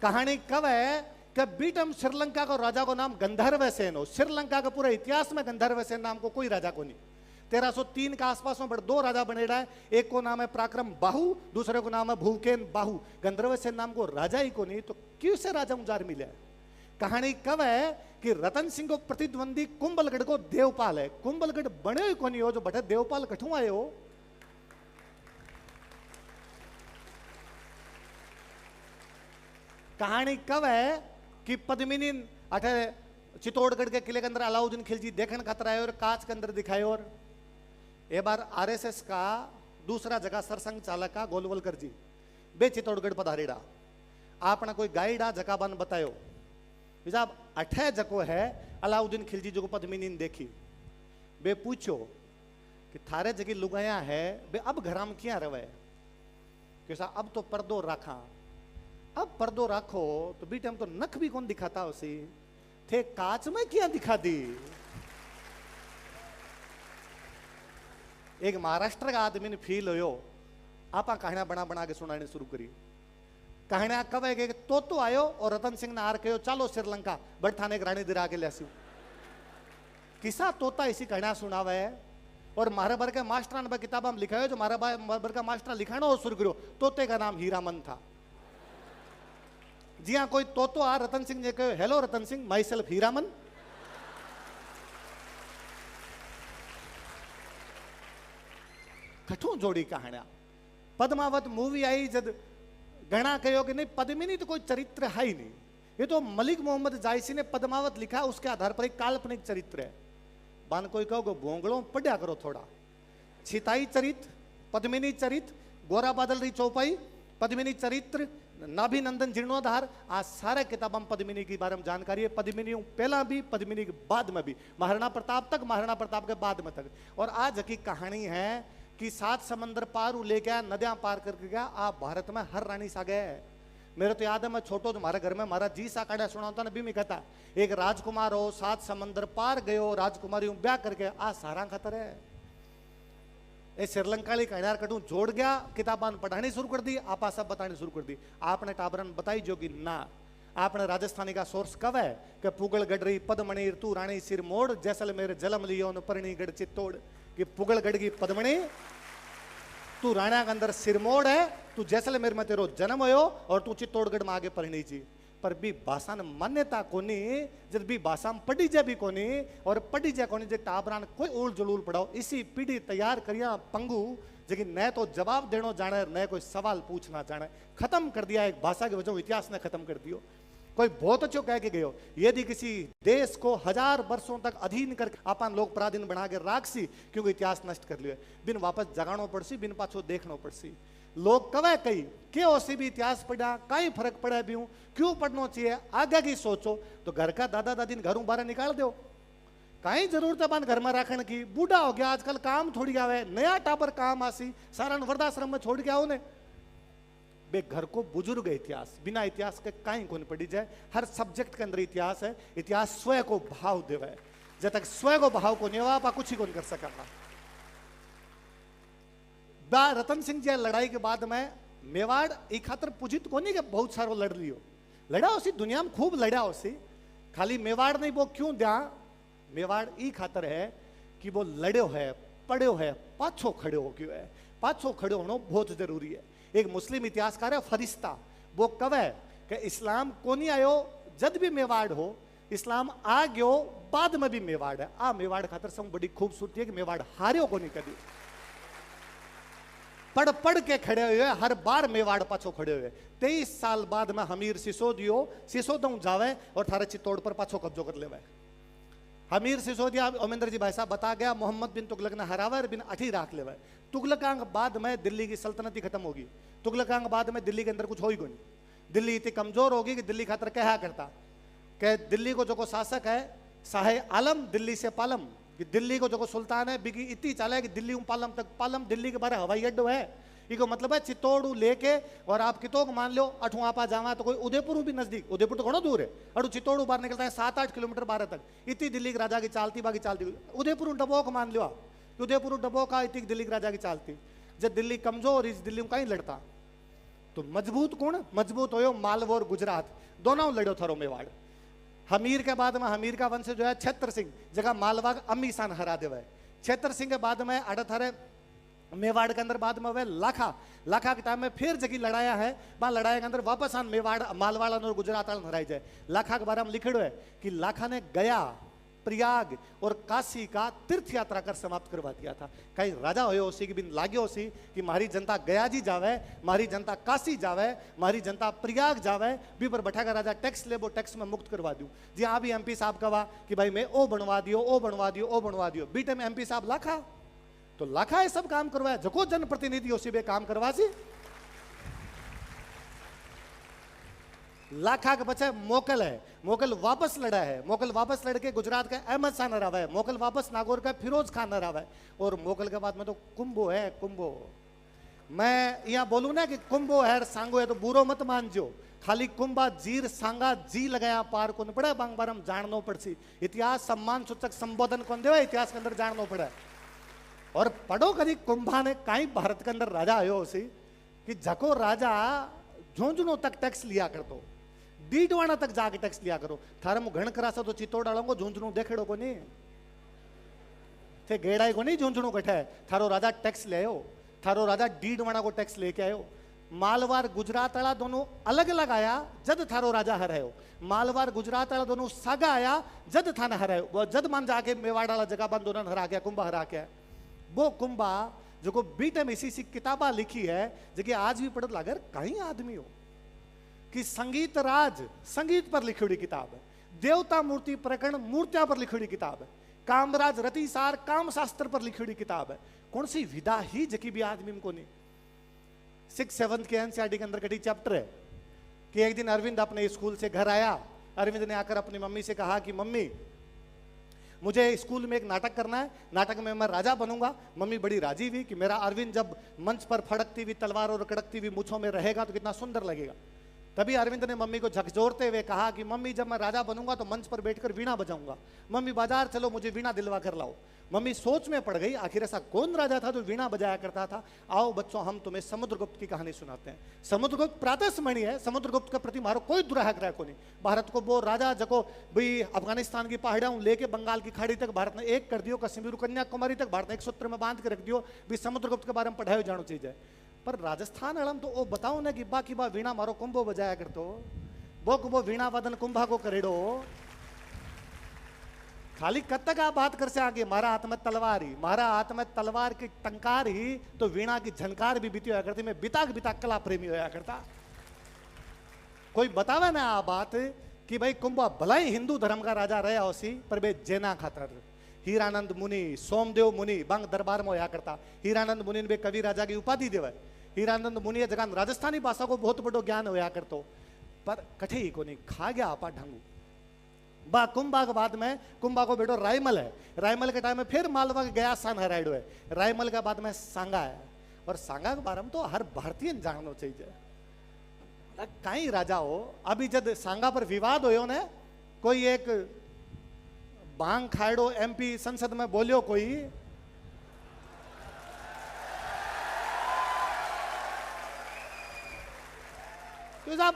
कहानी कब है कि बीटम श्रीलंका को राजा को नाम गंधर्व सेन हो। श्रीलंका का पूरे इतिहास में गंधर्व सेन नाम को कोई राजा को नहीं। 1303 के आसपास में बड़े 2 राजा बने रहा है, एक को नाम है पराक्रम बाहु, दूसरे को नाम है भूकेन बाहु। गंधर्व सेन नाम को राजा ही को नहीं तो क्यों से राजा मुजार मिले। कहानी कब है कि रतन सिंह को प्रतिद्वंदी कुंभलगढ़ को देवपाल है। कुंभलगढ़ बने ही को नहीं हो जो बटे देवपाल कठू आए हो। कहानी कब है कि पद्मिनी अठे चित्तौड़गढ़ के किले के अंदर अलाउद्दीन खिलजी देखने खातर आए और कांच के अंदर दिखाए। और एक बार आरएसएस का दूसरा जगह सरसंघ चालक का गोलवलकर जी बे चित्तौड़गढ़ पधारेड़ा। आपने कोई गाइड आ जकाबान बतायो साहब अठे जको है अलाउद्दीन खिलजी जो पद्मिनी ने देखी। बे पूछो कि थारे जगह लुगाया है बे अब घर में क्या रवे। कि अब तो पर्दो रखा, अब पर्दो रखो तो बीटे हम तो नख भी कौन दिखाता उसी थे कांच में क्या दिखा दी। एक महाराष्ट्र का आदमी ने फील हो आपा कहानियां बना के सुनाने शुरू करी। कहानियां कब है कि तो आयो और रतन सिंह ने आर कहो चलो श्रीलंका बट थाने एक रानी दिरा के लियासी किसा तोता इसी कहानियां सुनावे है। और मारे भर के मास्टर ने किताब में लिखा है जो मारा भर का मास्टर लिखाना हो शुरू करो तोते का नाम हीरामन था। जी हाँ कोई तोतो आ रतन सिंह ने कहो hello Ratan Singh myself Hiraman. कठू जोड़ी कहानियां पद्मावत मूवी आई जब घना कहो कि नहीं पद्मिनी तो कोई चरित्र है ही नहीं, ये तो मलिक मोहम्मद जायसी ने पद्मावत लिखा उसके आधार पर एक काल्पनिक चरित्र है। बान कोई कहो भोंगड़ो पढ़ा करो थोड़ा छिताई चरित्र पद्मिनी चरित्र गोरा बादल री चौपाई पद्मिनी चरित्र नाभिनंदन जीर्णोद्धार आ सारे किताब में पद्मिनी के बारे में जानकारी है। पद्मिनी पहला भी पद्मिनी के बाद में भी महाराणा प्रताप तक महाराणा प्रताप के बाद में तक। और आज की कहानी है कि 7 समंदर पार ले गया नदियां पार करके गया आप भारत में हर रानी सा गए। मेरे तो याद है मैं छोटो तुम्हारे घर में हमारा जी सा काड़ा सुनाता भी मैं कहता एक राजकुमार हो 7 समंदर पार गयो राजकुमारी ब्याह करके आ सारा खतर है। ये श्रीलंका कहानियां कटू जोड़ गया किताबान पढ़ानी शुरू कर दी आपा सब बतानी शुरू कर दी। आपने टाबरन बताई जो कि ना आपने राजस्थानी का सोर्स कब है कि पुगल गडरी पदमणि तू रानी सिरमोड़ जैसलमेर जलम लियो परणी गढ़ चित्तौड़ कि पुगल गढ़ की पदमणि तू राणा के अंदर सिरमोड़ है तू जैसलमेर में तेरो जन्म हो और तू चित्तौड़गढ़ में आगे परिणी जी। पर भी भाषा ने मान्यता कोनी जब भी भाषा में पढ़ी जा भी कोनी और पढ़ी जा कोनी जे टाबरान कोई उल जुलूल पढ़ाओ इसी पीढ़ी तैयार करिया पंगु जेकी न तो जवाब देनो जाने न कोई सवाल पूछना जाने खत्म कर दिया एक भाषा के वजह इतिहास ने खत्म कर दियो। कोई बहुत अच्छो कह के गयो यदि किसी देश को 1000 वर्षों तक अधीन करके अपन लोग पराधीन बना के राखसी क्योंकि इतिहास नष्ट कर लियो बिन वापस जगानो पड़सी बिन पाछो देखनो पड़सी। लोग कवे कई के ओसी भी इतिहास पढ़ा कई फर्क पड़ा भी हूं क्यों पढ़ना चाहिए आगे की सोचो तो घर का दादा दादी ने घरों बाहर निकाल दो कहीं जरूरत है घर में रखने की। बूढ़ा हो गया आजकल काम थोड़ी आवे नया टापर काम आसी सारा वृद्धाश्रम में छोड़ के आओ ने बे घर को बुजुर्ग इतिहास बिना इतिहास के कहीं को नहीं पढ़ी जाए। हर सब्जेक्ट के अंदर इतिहास है। इतिहास स्वयं को भाव देवे जब तक स्वयं को भाव को नहीं आप कुछ ही को नहीं कर सका। रतन सिंह जी लड़ाई के बाद में मेवाड़ एक खातर पूजित को नहीं कि बहुत सारो लड़ लियो लड़ा उसी दुनिया में खूब लड़ा उसी खाली मेवाड़ नहीं वो क्यों दिया मेवाड़ ई खातर है कि वो लड़ो है पढ़ो है पाछो खड़े हो क्यों है पाछो खड़े होना बहुत जरूरी है। एक मुस्लिम इतिहासकार है फरिश्ता वो कब है कि इस्लाम को नहीं आयो जब भी मेवाड़ हो इस्लाम आ गयो बाद में भी मेवाड़ है आ मेवाड़ खातर सब बड़ी खूबसूरती है कि मेवाड़ हारियो को नहीं कभी पढ़ पढ़ के खड़े हुए हर बार मेवाड़ पाछो खड़े हुए। 23 साल बाद में हमीर सिसोदियो सिसोदों जावे और थारे चित्तौड़ पर पाछो कब्जो कर लेवे। हमीर सिसोदिया ओमेंद्र जी भाई साहब बता गया मोहम्मद बिन तुगलक ने हरावर बिन अठी राख लेवे। तुगलकांग बाद में दिल्ली की सल्तनत ही खत्म होगी। तुगलकांग बाद में दिल्ली के अंदर कुछ हो ही नहीं। दिल्ली इतनी कमजोर होगी कि दिल्ली खातर क्या करता कि दिल्ली को जो शासक है शाहे आलम दिल्ली से पालम कि दिल्ली को जो सुल्तान है बिकी इतनी चाल है कि दिल्ली पालम तक पालम दिल्ली के बारे हवाई अड्डो है इको मतलब है चित्तौड़ लेके और आप कितो मान लो अठू आप जावा तो कोई उदयपुर भी नजदीक उदयपुर तो घणो दूर है अठू चित्तौड़ बाहर निकलता है 7-8 किलोमीटर बाहर तक इतनी दिल्ली के राजा की चालती बाकी चालती उदयपुर डबो को मान लो उदयपुर डबो का इतनी दिल्ली के राजा की चालती जब दिल्ली कमजोर इस दिल्ली में कहीं लड़ता तो मजबूत कौन मजबूत हो मालवा और गुजरात दोनों लड़ो थारो मेवाड़। हमीर के बाद में हमीर का वंश जो है छत्र सिंह जगह मालवा अम्मी सान हरा देवा है। छत्र सिंह के बाद में अड़थारे मेवाड़ के अंदर बाद में वह लाखा के टाइम में फिर जगह लड़ाया है वहां लड़ाई के अंदर वापस आन मेवाड़ मालवाड़ा और गुजरात हराई जाए। लाखा के बारे में लिखड़ो है कि लाखा ने गया प्रयाग और काशी का तीर्थ यात्रा कर समाप्त करवा दिया था। कहीं राजा हो उसी की बिन लाग्यो सी कि मारी जनता गया जी जावे मारी जनता काशी जावे मारी जनता प्रयाग जावे भी पर बैठा का राजा टैक्स ले वो टैक्स में मुक्त करवा दूं जी। हाँ भी एमपी साहब कहा कि भाई मैं ओ बनवा दियो ओ बनवा दियो ओ बनवा दियो बीटे में एमपी साहब लाखा तो लाखा ये सब काम करवाया जको जनप्रतिनिधि उसी पे काम करवा सी। लाखा के बच्चे मोकल है मोकल वापस लड़ा है मोकल वापस लड़के गुजरात का अहमद शाह हरावा है मोकल वापस नागौर का फिरोज खान हरावा है और मोकल के बाद में तो कुंभो है कुंभो। मैं यहाँ बोलूं ना कि कुंभो है सांगो है तो बुरो मत मान जो खाली कुंभा जीर सांगा जी लगाया पार को पड़ा बांग बार हम जानना पड़सी इतिहास सम्मान सूचक संबोधन कौन देवा इतिहास के अंदर जानना पड़ा और पढ़ो कभी कुंभा ने कहीं भारत के अंदर राजा आयो उसी कि जको राजा झुंझुनू तक टैक्स लिया करतो, डीडवाना तक जाके टैक्स लिया करो। थारे मु घण करासा तो चित्तौड़ डालूंगो, झुंझुनू देखेड़ो को नहीं थे, गेड़ाई को नहीं झुंझुनू कठे। थारो राजा टैक्स ले आयो, थारो राजा डीडवाना को टैक्स लेके आयो। मालवार गुजरात वाला दोनों अलग अलग आया जद थारो राजा हरायो, मालवार गुजरात वाला दोनों सागा आया जद थाने हरायो। जद मान जाके मेवाड़ वाला जगह बंद दोनों हरा गया, कुंभा हरा गया। वो कुंभा जो को बीटे में इसी किताबा लिखी है जो आज भी पढ़ लागर कहीं आदमी हो कि संगीत राज संगीत पर लिखी हुई किताब है, देवता मूर्ति प्रकरण मूर्तियां पर लिखी हुई किताब है, कामराज रतिसार काम शास्त्र पर लिखी हुई किताब है। कौन सी विधा ही जकी भी आदमी को नहीं। 6-7 के एनसीईआरटी के अंदर कटी चैप्टर है कि एक दिन अरविंद अपने स्कूल से घर आया। अरविंद ने आकर अपनी मम्मी से कहा कि मम्मी मुझे स्कूल में एक नाटक करना है, नाटक में मैं राजा बनूंगा। मम्मी बड़ी राजी हुई कि मेरा अरविंद जब मंच पर फड़कती हुई तलवार और कड़कती हुई मूंछों में रहेगा तो कितना सुंदर लगेगा। तभी अरविंद ने मम्मी को झकझोरते हुए कहा कि मम्मी जब मैं राजा बनूंगा तो मंच पर बैठकर वीणा बजाऊंगा। मम्मी बाजार चलो मुझे वीणा दिलवा कर लाओ। मम्मी सोच में पड़ गई, आखिर ऐसा कौन राजा था जो वीणा बजाया करता था। आओ बच्चों हम तुम्हें समुद्रगुप्त की कहानी सुनाते हैं। समुद्रगुप्त प्रातस्मरणीय है, समुद्रगुप्त के प्रति मारो कोई दुराग्रह को नहीं। भारत को वो राजा जको भाई अफगानिस्तान की पहाड़ियां लेके बंगाल की खाड़ी तक भारत ने एक कर दियो, कश्मीर कन्याकुमारी तक भारत ने एक सूत्र में बांध के रख दियो। भी समुद्रगुप्त के बारे में पढ़ाई जानो चाहिए। पर राजस्थान अलम तो वो बताओ ना कि बाकी बा वीणा मारो कुंभो बजाया करतो, वो वीणा वादन कुंभा को करेडो। खाली कद तक आप बात कर से आगे मारा हाथ में तलवार ही, मारा हाथ में तलवार की टंकार ही तो वीणा की झनकार भी बीती होया करती। मैं बिता कला प्रेमी होया करता। कोई बतावे ना आ बात कि भाई कुंभा भला ही हिंदू धर्म का राजा रहा उसी पर बे जैना खातर हीरानंद मुनि सोमदेव मुनि बंग दरबार में होया करता। हीरानंद मुनि ने बे कवि राजा की उपाधि देवे। हीरानंद मुनि जगह राजस्थानी भाषा को बहुत बड़ो ज्ञान होया करतो, पर कठे ही को नहीं खा गया आपा ढंगू। बा कुंभा के बाद में कुंभा को बेटो रायमल है। रायमल के टाइम में फिर मालवा के गया सान हराइडो है। रायमल के बाद में सांगा है, और सांगा के बारे में तो हर भारतीय जानना चाहिए। कई राजा हो अभी जब सांगा पर विवाद हो ने, कोई एक भांग खाड़ो एमपी संसद में बोलियो कोई तो साहब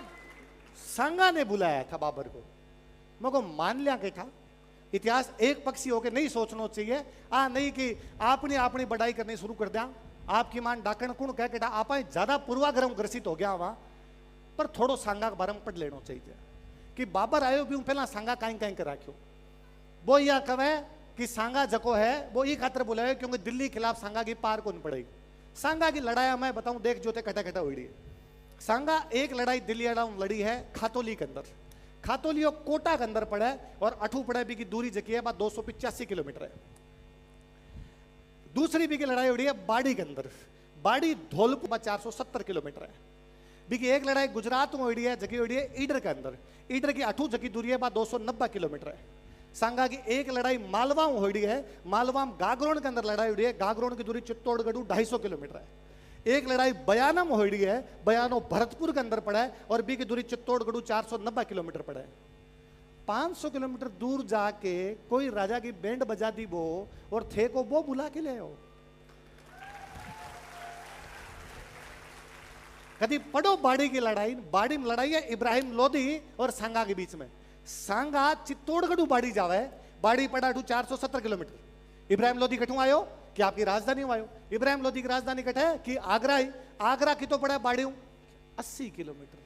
सांगा ने बुलाया था बाबर को। मको मान लिया के था इतिहास एक पक्षी होके नहीं सोचना चाहिए। नहीं कि आपने अपनी बढ़ाई करनी शुरू कर दिया। आपकी मान डाकण कुण कह के आप ज्यादा पूर्वाग्रह ग्रसित हो गया वहां। पर थोड़ो सांगा के बारे में पढ़ लेना चाहिए कि बाबर आयो भी पहला सांगा कहीं कहीं कर राख्यो। वो यह कहे कि सांगा जको है वो ये खातर बुलाए क्योंकि दिल्ली खिलाफ सांगा की पार को नहीं पड़ेगी। सांगा की लड़ाई मैं बताऊं देख जोते कटा कटा हुई है। सांगा एक लड़ाई दिल्ली लड़ी है खातोली के अंदर। खातोली और कोटा के अंदर पड़े और अठू पड़े भी की दूरी जकी है बात 285 किलोमीटर है। दूसरी भी की लड़ाई उड़ी है बाड़ी के अंदर। बाड़ी धौलपुर 470 किलोमीटर है। भी की एक लड़ाई गुजरात में उड़ी है जकी उड़ी है ईडर के अंदर। ईडर की अठू जकी दूरी है बात 290 किलोमीटर है। सांगा की एक लड़ाई मालवा में हुई है। मालवा में गागरोन के अंदर लड़ाई हुई है। गागरोन की दूरी चित्तौड़गढ़ 250 किलोमीटर है। एक लड़ाई बयाना में हुई है। बयानो भरतपुर के अंदर पड़ा है और बी की दूरी चित्तौड़गढ़ 490 किलोमीटर पड़ा है। 500 किलोमीटर दूर जाके कोई राजा की बैंड बजा दी वो और थे को वो बुला के ले आओ। कभी पढ़ो बाड़ी की लड़ाई। बाड़ी में लड़ाई है इब्राहिम लोधी और सांगा के बीच में। सांगा चित्तौड़गढ़ बाड़ी जावे। बाड़ी पड़ा 470 किलोमीटर। इब्राहिम लोधी कठू आयो कि आपकी राजधानी में आयो। इब्राहिम लोधी की राजधानी कट है कि आगरा ही। आगरा की तो पड़ा बाड़ी 80 किलोमीटर।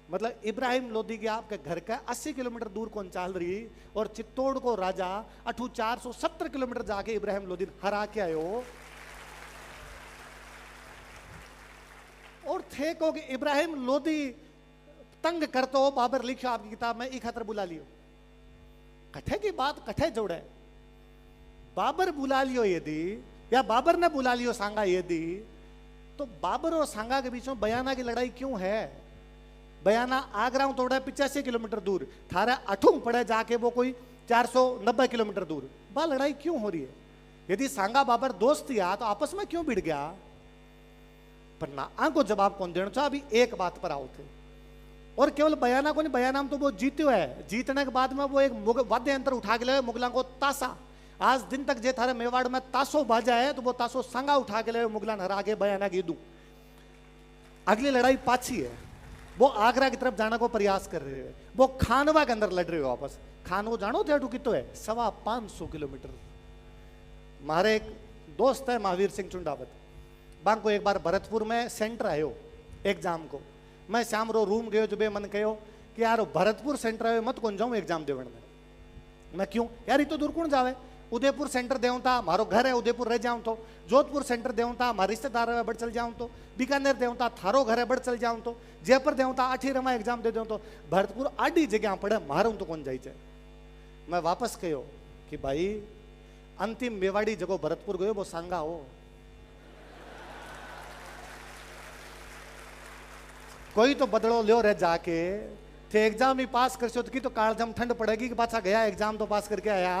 मतलब इब्राहिम लोधी के आपके घर का 80 किलोमीटर दूर कौन चाल रही और चित्तौड़ को राजा 470 किलोमीटर जाके इब्राहिम लोधी हरा के आयो। और थे को कि इब्राहिम लोधी तंग करतो बाबर लिखो आपकी किताब में एक खातर बुला लियो। कठे की बात कठे जोड़े। बाबर बुला लियो यदि या बाबर ने बुला लियो सांगा यदि तो बाबर और सांगा के बीच में बयाना की लड़ाई क्यों है। बयाना आगरा तो 85 किलोमीटर दूर। थारा अठूम पड़े जाके वो कोई 490 किलोमीटर दूर। बा लड़ाई क्यों हो रही है। यदि सांगा बाबर दोस्त या तो आपस में क्यों भिड़ गया। पर ना आंको जवाब कौन देना चाह। अभी एक बात पर आओ थे और केवल बयाना को नहीं। बयाना में तो वो जीत्यो है। जीतने के बाद में वो एक वाद्य यंत्र उठा के ले मुगलों को तासा। आज दिन तक जे थारे मेवाड़ में तासो बाजा है तो वो तासो सांगा उठा के ले मुगलान हरा के बयाना की दू। अगली लड़ाई पाछी है। वो आगरा की तरफ जाने को प्रयास कर रहे हैं, वो खानवा के अंदर लड़ रहे हो वापस। खानवा जानो थे कितो है 550 किलोमीटर। मारे एक दोस्त है महावीर सिंह चुंडावत, बांग को एक बार भरतपुर में सेंटर आयो एग्जाम को। मैं शाम रो रूम गयो, जो बे मन कहो कि यार भरतपुर सेंटर आयो मत कौन जाऊं एग्जाम देवन में। मैं क्यों यार, तो दूर कौन जावे, उदयपुर सेंटर देऊं था, मारो घर है उदयपुर रह जाऊं तो, जोधपुर सेंटर देऊं था, मारे रिश्तेदार है बड़ चल जाऊं तो, बीकानेर देऊं था, थारो घर है बड़ चल जाऊं तो, जयपुर देऊं था, आठी रमा एग्जाम दे दूं तो, भरतपुर आडी जगह पड़े मारूं तो कौन जाई। मैं वापस कहो कि भाई अंतिम मेवाड़ी जगह भरतपुर गयो वो सांगा हो, कोई तो बदलो लियो रह जाके थे एग्जाम ही पास कर सो तो की तो कालजम ठंड पड़ेगी कि पाछा गया एग्जाम तो पास करके आया।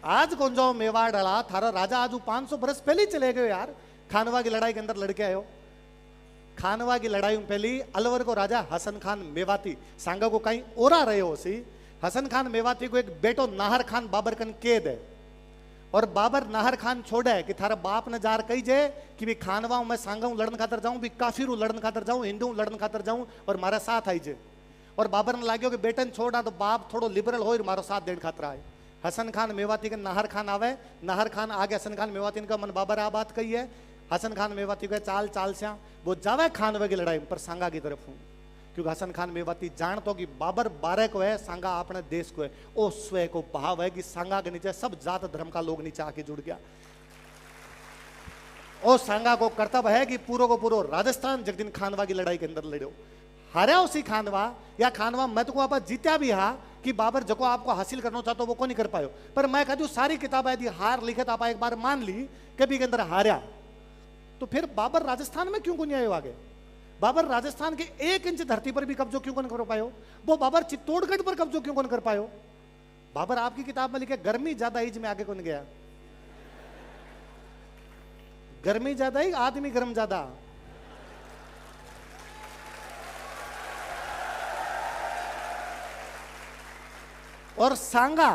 आज कौन जाओ मेवाड़ अड़ा थारा राजा आज 500 बरस पहले ही चले गए यार। खानवा की लड़ाई के अंदर लड़के आयो, खानवा की लड़ाई में पहली अलवर को राजा हसन खान मेवाती सांगा को कहीं ओरा रहे हो सी। हसन खान मेवाती को एक बेटो नाहर खान बाबर कन कैद है, और बाबर नाहर खान छोड़े है कि थारा बाप ने जार कही जे कि भी खानवा मैं सांगा लड़न खातर जाऊं, भी काफिर लड़न खातर जाऊं, हिंदू लड़न खातर जाऊं और मारा साथ आई जे। और बाबर ने लाग्यो कि बेटन छोड़ा तो बाप थोड़ो लिबरल हो मारो साथ देने खातर आए। हसन खान मेवाती के नाहर खान आवे, नाहर खान आगे हसन खान मेवाती का मन बाबर आ बात कही है। हसन खान मेवाती को चाल चाल से वो जावे खानवे की लड़ाई पर सांगा की तरफ हूं, क्योंकि हसन खान मेवाती जान तो कि बाबर 12 को है, सांगा अपने देश को है। ओ स्वय को भाव है कि सांगा के नीचे सब जात धर्म का लोग नीचे आके जुड़ गया। ओ सांगा को कर्तव्य है कि पूरो को पूरो राजस्थान जगदीन खानवा की लड़ाई के अंदर लड़ो, हारा उसी खानवा या खानवा मत को आप जीत्या भी हा कि बाबर जको आपको हासिल करना चाहते वो को नहीं कर पायो। पर मैं कहती हूँ सारी किताबें यदि हार लिखत आप एक बार मान ली कभी के अंदर हारा, तो फिर बाबर राजस्थान में क्यों को नहीं आयो आगे? बाबर राजस्थान के 1 इंच धरती पर भी कब्जो क्यों कर पायो? वो बाबर चित्तौड़गढ़ पर कब्जो क्यों कर पायो? बाबर आपकी किताब में लिखे गर्मी ज्यादा ही में आगे कौन गया? गर्मी ज्यादा ही आदमी गर्म ज्यादा। और सांगा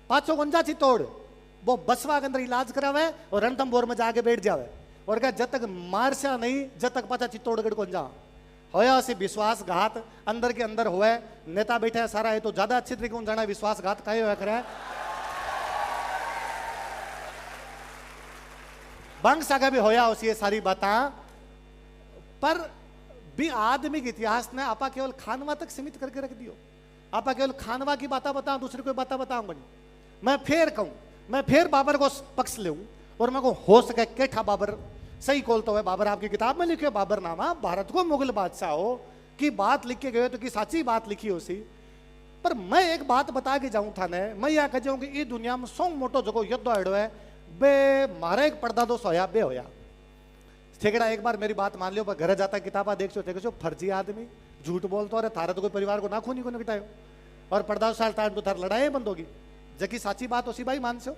पाछो गंजा चित्तौड़ वो बसवा के अंदर इलाज करावे और रणथंभौर में जाके बैठ जावे और कहा जब तक मारसा नहीं जब तक पाछा चित्तौड़गढ़ को जा होया से विश्वासघात अंदर के अंदर हुए। नेता बैठे है सारा है तो ज्यादा अच्छी तरीके से जाना विश्वासघात कहे हुआ करे। बंग सागा भी होया उसी ये सारी बातें, पर भी आदमी के इतिहास ने आपा केवल खानवा तक सीमित करके रख दियो। आपा केवल खानवा की बातें बताऊं, दूसरी कोई बातें बताऊंगा नहीं। मैं फिर कहूं, मैं फिर बाबर को पक्ष ले और मैं को हो सके केठा बाबर सही खोलता हुआ। बाबर आपकी किताब में लिखे बाबर नामा भारत को मुगल बादशाह हो की बात लिख के गए तो की साची बात लिखी हो सी। पर मैं एक बात बता के जाऊं था ने, मैं यह कह जाऊं कि ये दुनिया में सौ मोटो जगो युद्ध अड़ो है बे मारे एक पर्दा दो सोया बे होया ठेकड़ा। एक बार मेरी बात मान लियो, पर घर जाता किताबा देख सो फर्जी आदमी झूठ बोलता और थारा तो कोई परिवार को ना खूनी को निकटायो और पर्दा साल टाइम तो थार लड़ाई बंद होगी। जबकि साची बात उसी भाई मान सो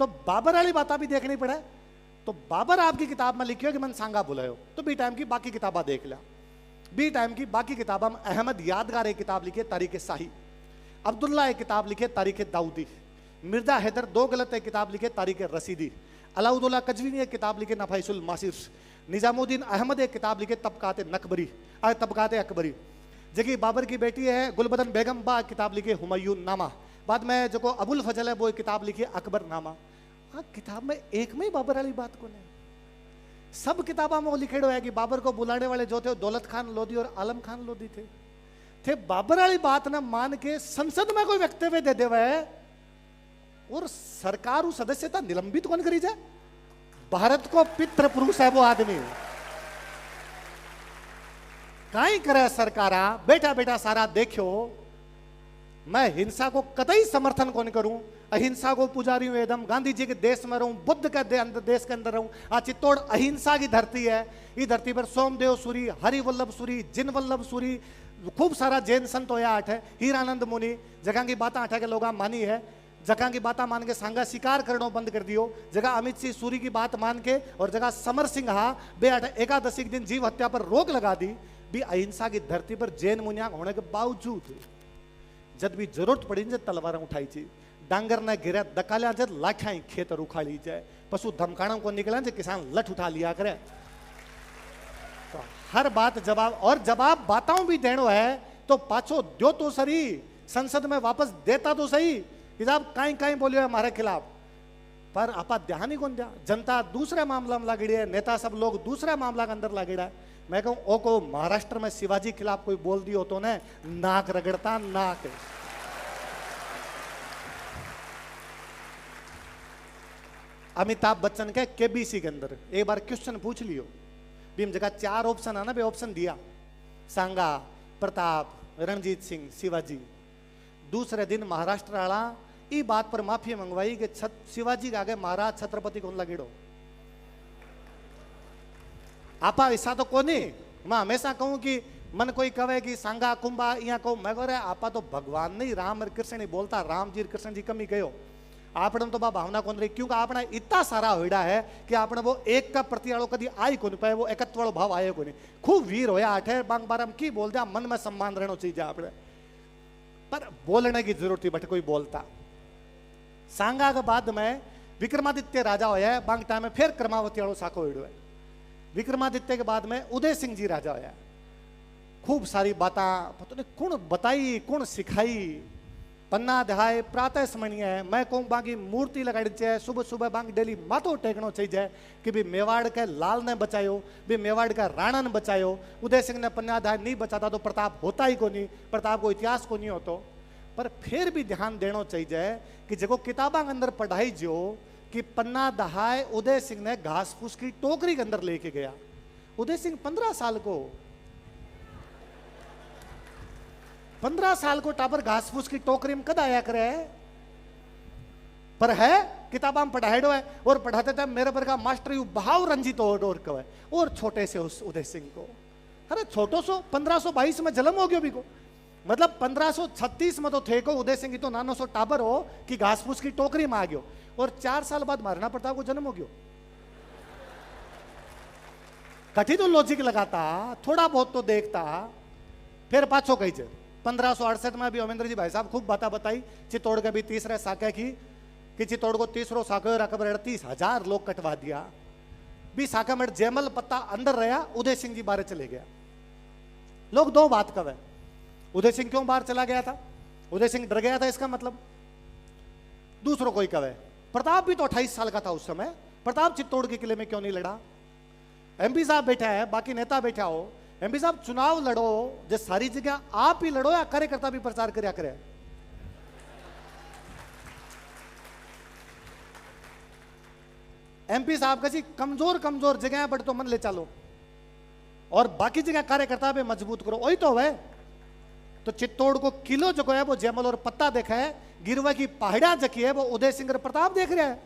तो बाबर वाली बात भी देखनी पड़े। तो बाबर आपकी किताब में लिखियो कि मन सांगा बुलायो, तो बी टाइम की बाकी किताबा देख लिया। बी टाइम की बाकी किताबा में अहमद यादगार एक किताब लिखी तारीख शाही, अब्दुल्ला एक किताब लिखे तारीख दाऊदी, मिर्जा हैदर 2 गलत एक किताब लिखे तारीख रसीदी, अलाउद्दौला कजवीनी एक किताब लिखे नफाइसुल मासिर, निजामुद्दीन अहमद एक किताब लिखे तबकात नकबरी तबकात अकबरी। जबकि बाबर की बेटी है गुलबदन बेगम बा किताब लिखे हुमायूं नामा। बाद में जो अबुल फजल है वो किताब लिखी अकबर नामा। हाँ किताब में एक में ही बाबर वाली बात कौन है? सब किताबा में वो लिखे है कि बाबर को बुलाने वाले जो थे दौलत खान लोधी और आलम खान लोधी थे बाबर वाली बात ना मान के संसद में कोई वक्तव्य दे देवे और सरकार सदस्यता निलंबित कौन करी जाए? भारत को पितृ पुरुष है वो आदमी, काई करे सरकारा बेटा बेटा सारा देखो। मैं हिंसा को कतई समर्थन कौन करूं, अहिंसा को पुजारी हूं एकदम, गांधी जी के देश में रहूं, बुद्ध के देश के अंदर रहूं। आज चित्तौड़ अहिंसा की धरती है। इस धरती पर सोमदेव सूरी, हरिवल्लभ सूरी, जिनवल्लभ सूरी, खूब सारा जैन संत होया आठ है, हीरानंद मुनि जगह की बात आठ के लोग मानी है। जगह की बात मान के सांगा शिकार करना बंद कर दियो, जगह अमित सिंह सूरी की बात मान के और जगह समर सिंह हा बे एकादशी के दिन जीव हत्या पर रोक लगा दी। भी अहिंसा की धरती पर जैन मुनिया होने के बावजूद जब भी जरूरत पड़ी जब तलवार उठाई थी, डांगर ने गिरा दकालिया जब लाठा खेतर उखाड़ी जाए, पशु धमकाणों को निकला जो किसान लठ उठा लिया करे। तो हर बात जवाब, और जवाब बाताओं भी देनो है तो पाछो दो तो सही, संसद में वापस देता तो सही कि साहब काई काई बोलियो है हमारे खिलाफ, पर आपा ध्यान ही कौन दिया। जनता दूसरे मामला में लगड़ी है, नेता सब लोग दूसरे मामला के अंदर लगड़ा है। मैं कहूं ओ को महाराष्ट्र में शिवाजी खिलाफ कोई बोल दियो तो ने नाक रगड़ता, नाक। अमिताभ बच्चन के केबीसी के अंदर एक बार क्वेश्चन पूछ लियो, भीम जगह 4 ऑप्शन है ना, बे ऑप्शन दिया सांगा, प्रताप, रणजीत सिंह, शिवाजी। दूसरे दिन महाराष्ट्र वाला ई बात पर माफी मंगवाई कि शिवाजी के आगे महाराज छत्रपति कौन लगेड़ो। आपा ऐसा तो कोनी, मैं हमेशा कहूं कि मन कोई कहे कि सांगा कुंभा यहाँ कहूं, मैं कह आपा तो भगवान नहीं राम और कृष्ण ही बोलता, राम जी कृष्ण जी कमी गयो, आपने तो बा भावना कौन रही, क्योंकि आपने इतना सारा होड़ा है कि आपने वो एक का प्रति आड़ो कभी आई कौन पाए, वो एकत्व वालों भाव आए कोनी। खूब वीर होया आठे बांग बारम की बोल दिया, मन में सम्मान रहना चाहिए आपने, पर बोलने की जरूरत थी बट कोई बोलता। सांगा के बाद में विक्रमादित्य राजा होया, बांग टाइम में फिर क्रमावती वालों साको होड़ो है। विक्रमादित्य के बाद में उदय सिंह जी राजा होया, खूब सारी बातें पता नहीं कौन बताई कौन सिखाई, पन्ना दहाय प्रातः स्मरणीय है। मैं कहूँ बाकी मूर्ति लगाई चाहिए, सुबह सुबह बांग डेली माथो टेकनो चाहिए कि भी मेवाड़ के लाल ने बचायो, भी मेवाड़ का राणा ने बचायो। उदय सिंह ने पन्ना दहाय नहीं बचाता तो प्रताप होता ही को नहीं, प्रताप को इतिहास को नहीं होतो। पर फिर भी ध्यान देना चाहिए कि जो किताबा के अंदर पढ़ाई जो कि पन्ना दहाय उदय सिंह ने घास फूस की टोकरी के अंदर लेके गया। उदय सिंह 15 साल को 15 साल को टाबर घास फूस की टोकरी में कद आया करे, पर है किताबा में पढ़ाएडो है। और पढ़ाते थे मेरे पर का मास्टर यू भाव रंजित और कवे, और छोटे से उस उदय सिंह को, अरे छोटो सो 1522 में जन्म हो गयो भी को, मतलब 1536 में तो थे को उदय सिंह तो नानो सो टाबर हो कि घास फूस की टोकरी में आ गयो, और 4 साल बाद महाराणा प्रताप को जन्म हो गयो। कठी तो लॉजिक लगाता, थोड़ा बहुत तो देखता, फिर पाछो कही 1568 में भी अमेंद्र जी भाई साहब खूब बातें बताई। चित्तौड़ के भी तीसरे साके की कि चित्तौड़ को तीसरो साके और अकबर 38,000 लोग कटवा दिया। भी साका में जयमल पत्ता अंदर रहा, उदय सिंह जी बाहर चले गया। लोग दो बात कहे, उदय सिंह क्यों बाहर चला गया था, उदय सिंह डर गया था इसका मतलब। दूसरों कोई कहे प्रताप भी तो 28 साल का था उस समय, प्रताप चित्तौड़ के किले में क्यों नहीं लड़ा। एमपी साहब बैठा है, बाकी नेता बैठा हो, एमपी साहब चुनाव लड़ो जो सारी जगह आप ही लड़ो या कार्यकर्ता भी प्रचार करया करे। एमपी साहब का जी कमजोर कमजोर जगह बट तो मन ले चलो, और बाकी जगह कार्यकर्ता भी मजबूत करो, वही तो है। तो चित्तौड़ को किलो जो है वो जयमल और पत्ता देखा है, गिरवा की पहाड़ा जकी है वो उदय सिंह प्रताप देख रहा है।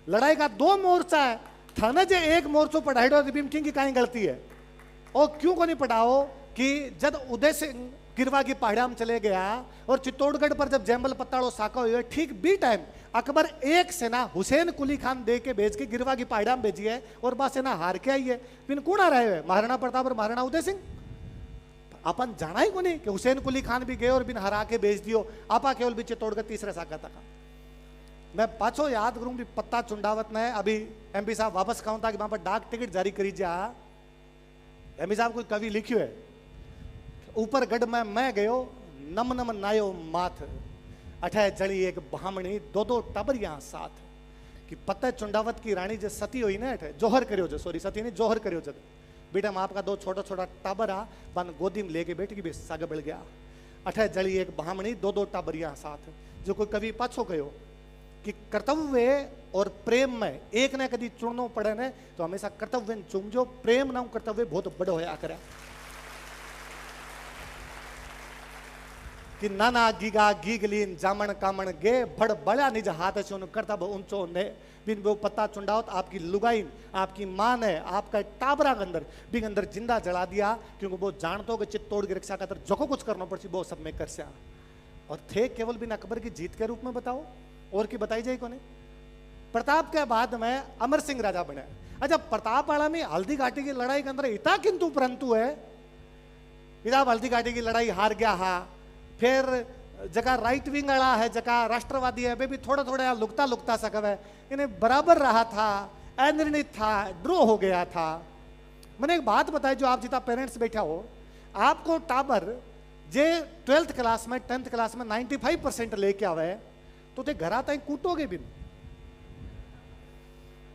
लड़ाई का 2 मोर्चा है, थाने जे एक मोर्चो पढ़ाई भीम सिंह की कहीं गलती है, और क्यों को नहीं पढ़ाओ कि जब उदय सिंह गिरवा की पहाड़ा में चले गया और चित्तौड़गढ़ पर जब जयमल पत्ताड़ो साका हुए, ठीक बी टाइम अकबर एक सेना हुसैन कुली खान दे के भेज के गिरवा की पहाड़ा में भेजी है, और बा सेना हार के आई है। फिर कौन आ रहे हैं, महाराणा प्रताप और महाराणा उदय सिंह। अपन जाना ही को नहीं कि हुसैन कुली खान भी गए और बिन हरा के भेज दियो, आपा केवल भी चित्तौड़गढ़ तीसरे साका तक। मैं पाछो याद करूं भी पत्ता चुंडावत ने अभी एमपी साहब वापस कहूं था कि वहां पर डाक टिकट जारी करी जा। एमपी साहब कोई कवि लिखियो है, ऊपर गढ़ में मैं गयो नम नम नायो माथ, अठे जड़ी एक ब्राह्मणी 2 टबरिया साथ। कि पत्ता चुंडावत की रानी जो सती हुई ना, अठे जोहर करियो जो, सॉरी सती नहीं जोहर करियो जब बेटा माँ आपका 2 छोटा छोटा टाबर आ बन गोदी में लेके बैठ की साग बढ़ गया। अठे जड़ी एक ब्राह्मणी 2 टाबरिया साथ। जो कोई कवि पाछो कहो कि कर्तव्य और प्रेम में एक ने कभी चुनना पड़े ने तो हमेशा कर्तव्य चुनजो, प्रेम ना कर्तव्य बहुत बड़ो होया करे। कि नाना गीगा गीगलीन जामन कामन गे भड़ बड़ा निज हाथ से उन कर्तव्य ऊंचो ने बिन वो पत्ता चुंडावत आपकी लुगाइन आपकी मां ने आपका टाबरा के अंदर बिन अंदर जिंदा जला दिया, क्योंकि वो जानतो कि चित्तौड़ की रक्षा खातर जो कुछ करना पड़ती वो सब में कर सया। और थे केवल बिन अकबर की जीत के रूप में बताओ, और की बताई जाए कोने। प्रताप के बाद में अमर सिंह राजा बने। अच्छा प्रताप वाला में हल्दी घाटी की लड़ाई के अंदर इतना किंतु परंतु है, इधर हल्दी घाटी की लड़ाई हार गया हा, फिर जका राइट विंग वाला है, जका राष्ट्रवादी है, वे भी थोड़ा थोड़ा लुकता लुकता सा कव है, इन्हें बराबर रहा था, अनिर्णित था, ड्रॉ हो गया था। मैंने एक बात बताई, जो आप जितना पेरेंट्स बैठा हो, आपको टाबर जे 12th क्लास में 10th क्लास में 95% लेके आवे तो ते घर आता ही कूटोगे भी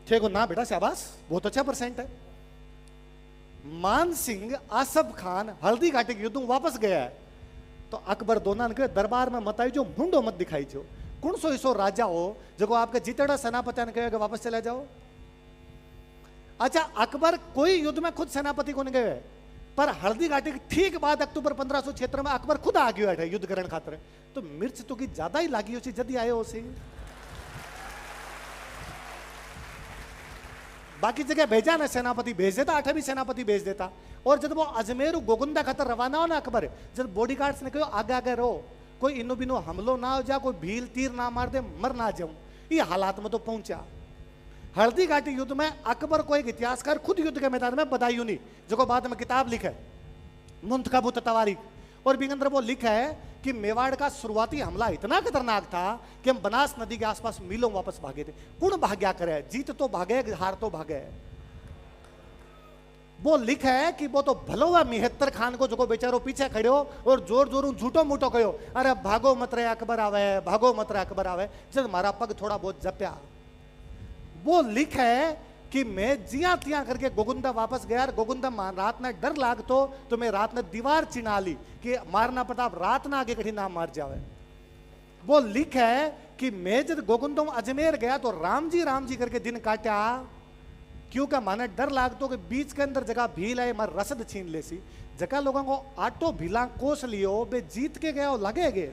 थे को ना, बेटा शाबाश, बहुत अच्छा परसेंट है। मान सिंह आसफ खान हल्दी घाटी के युद्ध में वापस गया है, तो अकबर दोना के दरबार में मत आई जो मुंडो मत दिखाई जो कौन सो इसो राजा हो जो आपके जीतेड़ा सेनापति ने कहे वापस चले जाओ। अच्छा, अकबर कोई युद्ध में खुद सेनापति को नहीं गए, पर हल्दी घाटी के ठीक बाद अक्टूबर 1500 क्षेत्र में अकबर खुद आ गया है युद्ध करने खातर, तो मिर्च तो की ज्यादा ही लागी उसी जदी आए उसी। बाकी जगह भेजा ना, सेनापति भेज देता, 8वीं सेनापति भेज देता। और जब वो अजमेर गोगुंदा खातर रवाना हो ना अकबर, जब बॉडीगार्ड्स ने कहो आगे आगे रहो, कोई इनो बिनो हमलो ना हो जा, कोई भील तीर ना मार दे, मर ना जाऊं, ये हालात में तो पहुंचा। हल्दी घाटी युद्ध में अकबर को एक इतिहासकार खुद युद्ध के मैदान में बदायूं नहीं, जो बाद में किताब लिखा है मुंतखबुत तवारीख, और भी अंदर वो लिखा है कि मेवाड़ का शुरुआती हमला इतना खतरनाक था कि हम बनास नदी के आसपास मीलों वापस भागे थे। कौन भाग्या करे, जीत तो भागे, हार तो भागे। वो लिखा है कि वो तो भलो हुआ मिहत्तर खान को जो बेचारो पीछे खड़े हो और जोर जोर झूठो मूठो कहो, अरे भागो मत रहे अकबर आवे, भागो मत रहे अकबर आवे, जब मारा पग थोड़ा बहुत जप्या। वो लिखा है कि मैं जिया तिया करके गोगुंदा वापस गया, गोगुंदा रात में डर लागतो तो मैं रात में दीवार चिना ली कि मारना प्रताप रात ना आगे कहीं ना मार जावे। वो लिखा है कि मैं जब गोगुंदा अजमेर गया तो राम जी करके दिन काटा, क्योंकि माने डर लागतो कि बीच के अंदर जगह भील है मार रसद छीन ले सी, जगह लोगों को आटो भीला कोस लियो, बे जीत के गया लगेगे।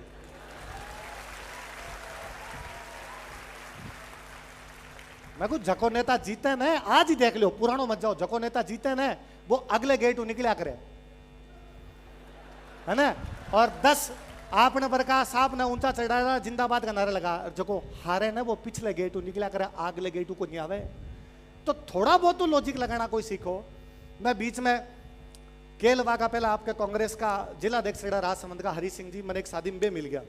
मैं कुछ जको नेता जीते न, आज ही देख लो, पुरानो मत जाओ, जको नेता जीते न वो अगले गेट निकलिया करे, है ना, और 10 आपने बरका साहब ने ऊंचा चढ़ाया जिंदाबाद का नारा लगा, जको हारे न वो पिछले गेट निकलिया करे, अगले गेट को नहीं आवे। तो थोड़ा बहुत तो लॉजिक लगाना कोई सीखो। मैं बीच में केलवा का पहला आपके कांग्रेस का जिला अध्यक्ष राजसमंद का हरी सिंह जी, मैंने एक शादी में मिल गया,